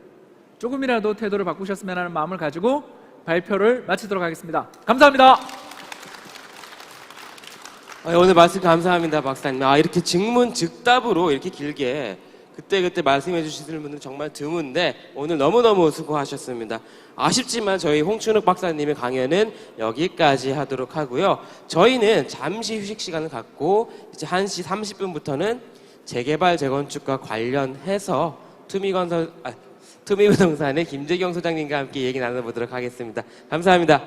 조금이라도 태도를 바꾸셨으면 하는 마음을 가지고 발표를 마치도록 하겠습니다. 감사합니다. 오늘 말씀 감사합니다, 박사님. 이렇게 즉문즉답으로 이렇게 길게 그때그때 말씀해 주시는 분들은 정말 드문데 오늘 너무너무 수고하셨습니다. 아쉽지만 저희 홍춘욱 박사님의 강연은 여기까지 하도록 하고요. 저희는 잠시 휴식 시간을 갖고 이제 1시 30분부터는 재개발 재건축과 관련해서 투미부동산의 김재경 소장님과 함께 얘기 나눠보도록 하겠습니다. 감사합니다.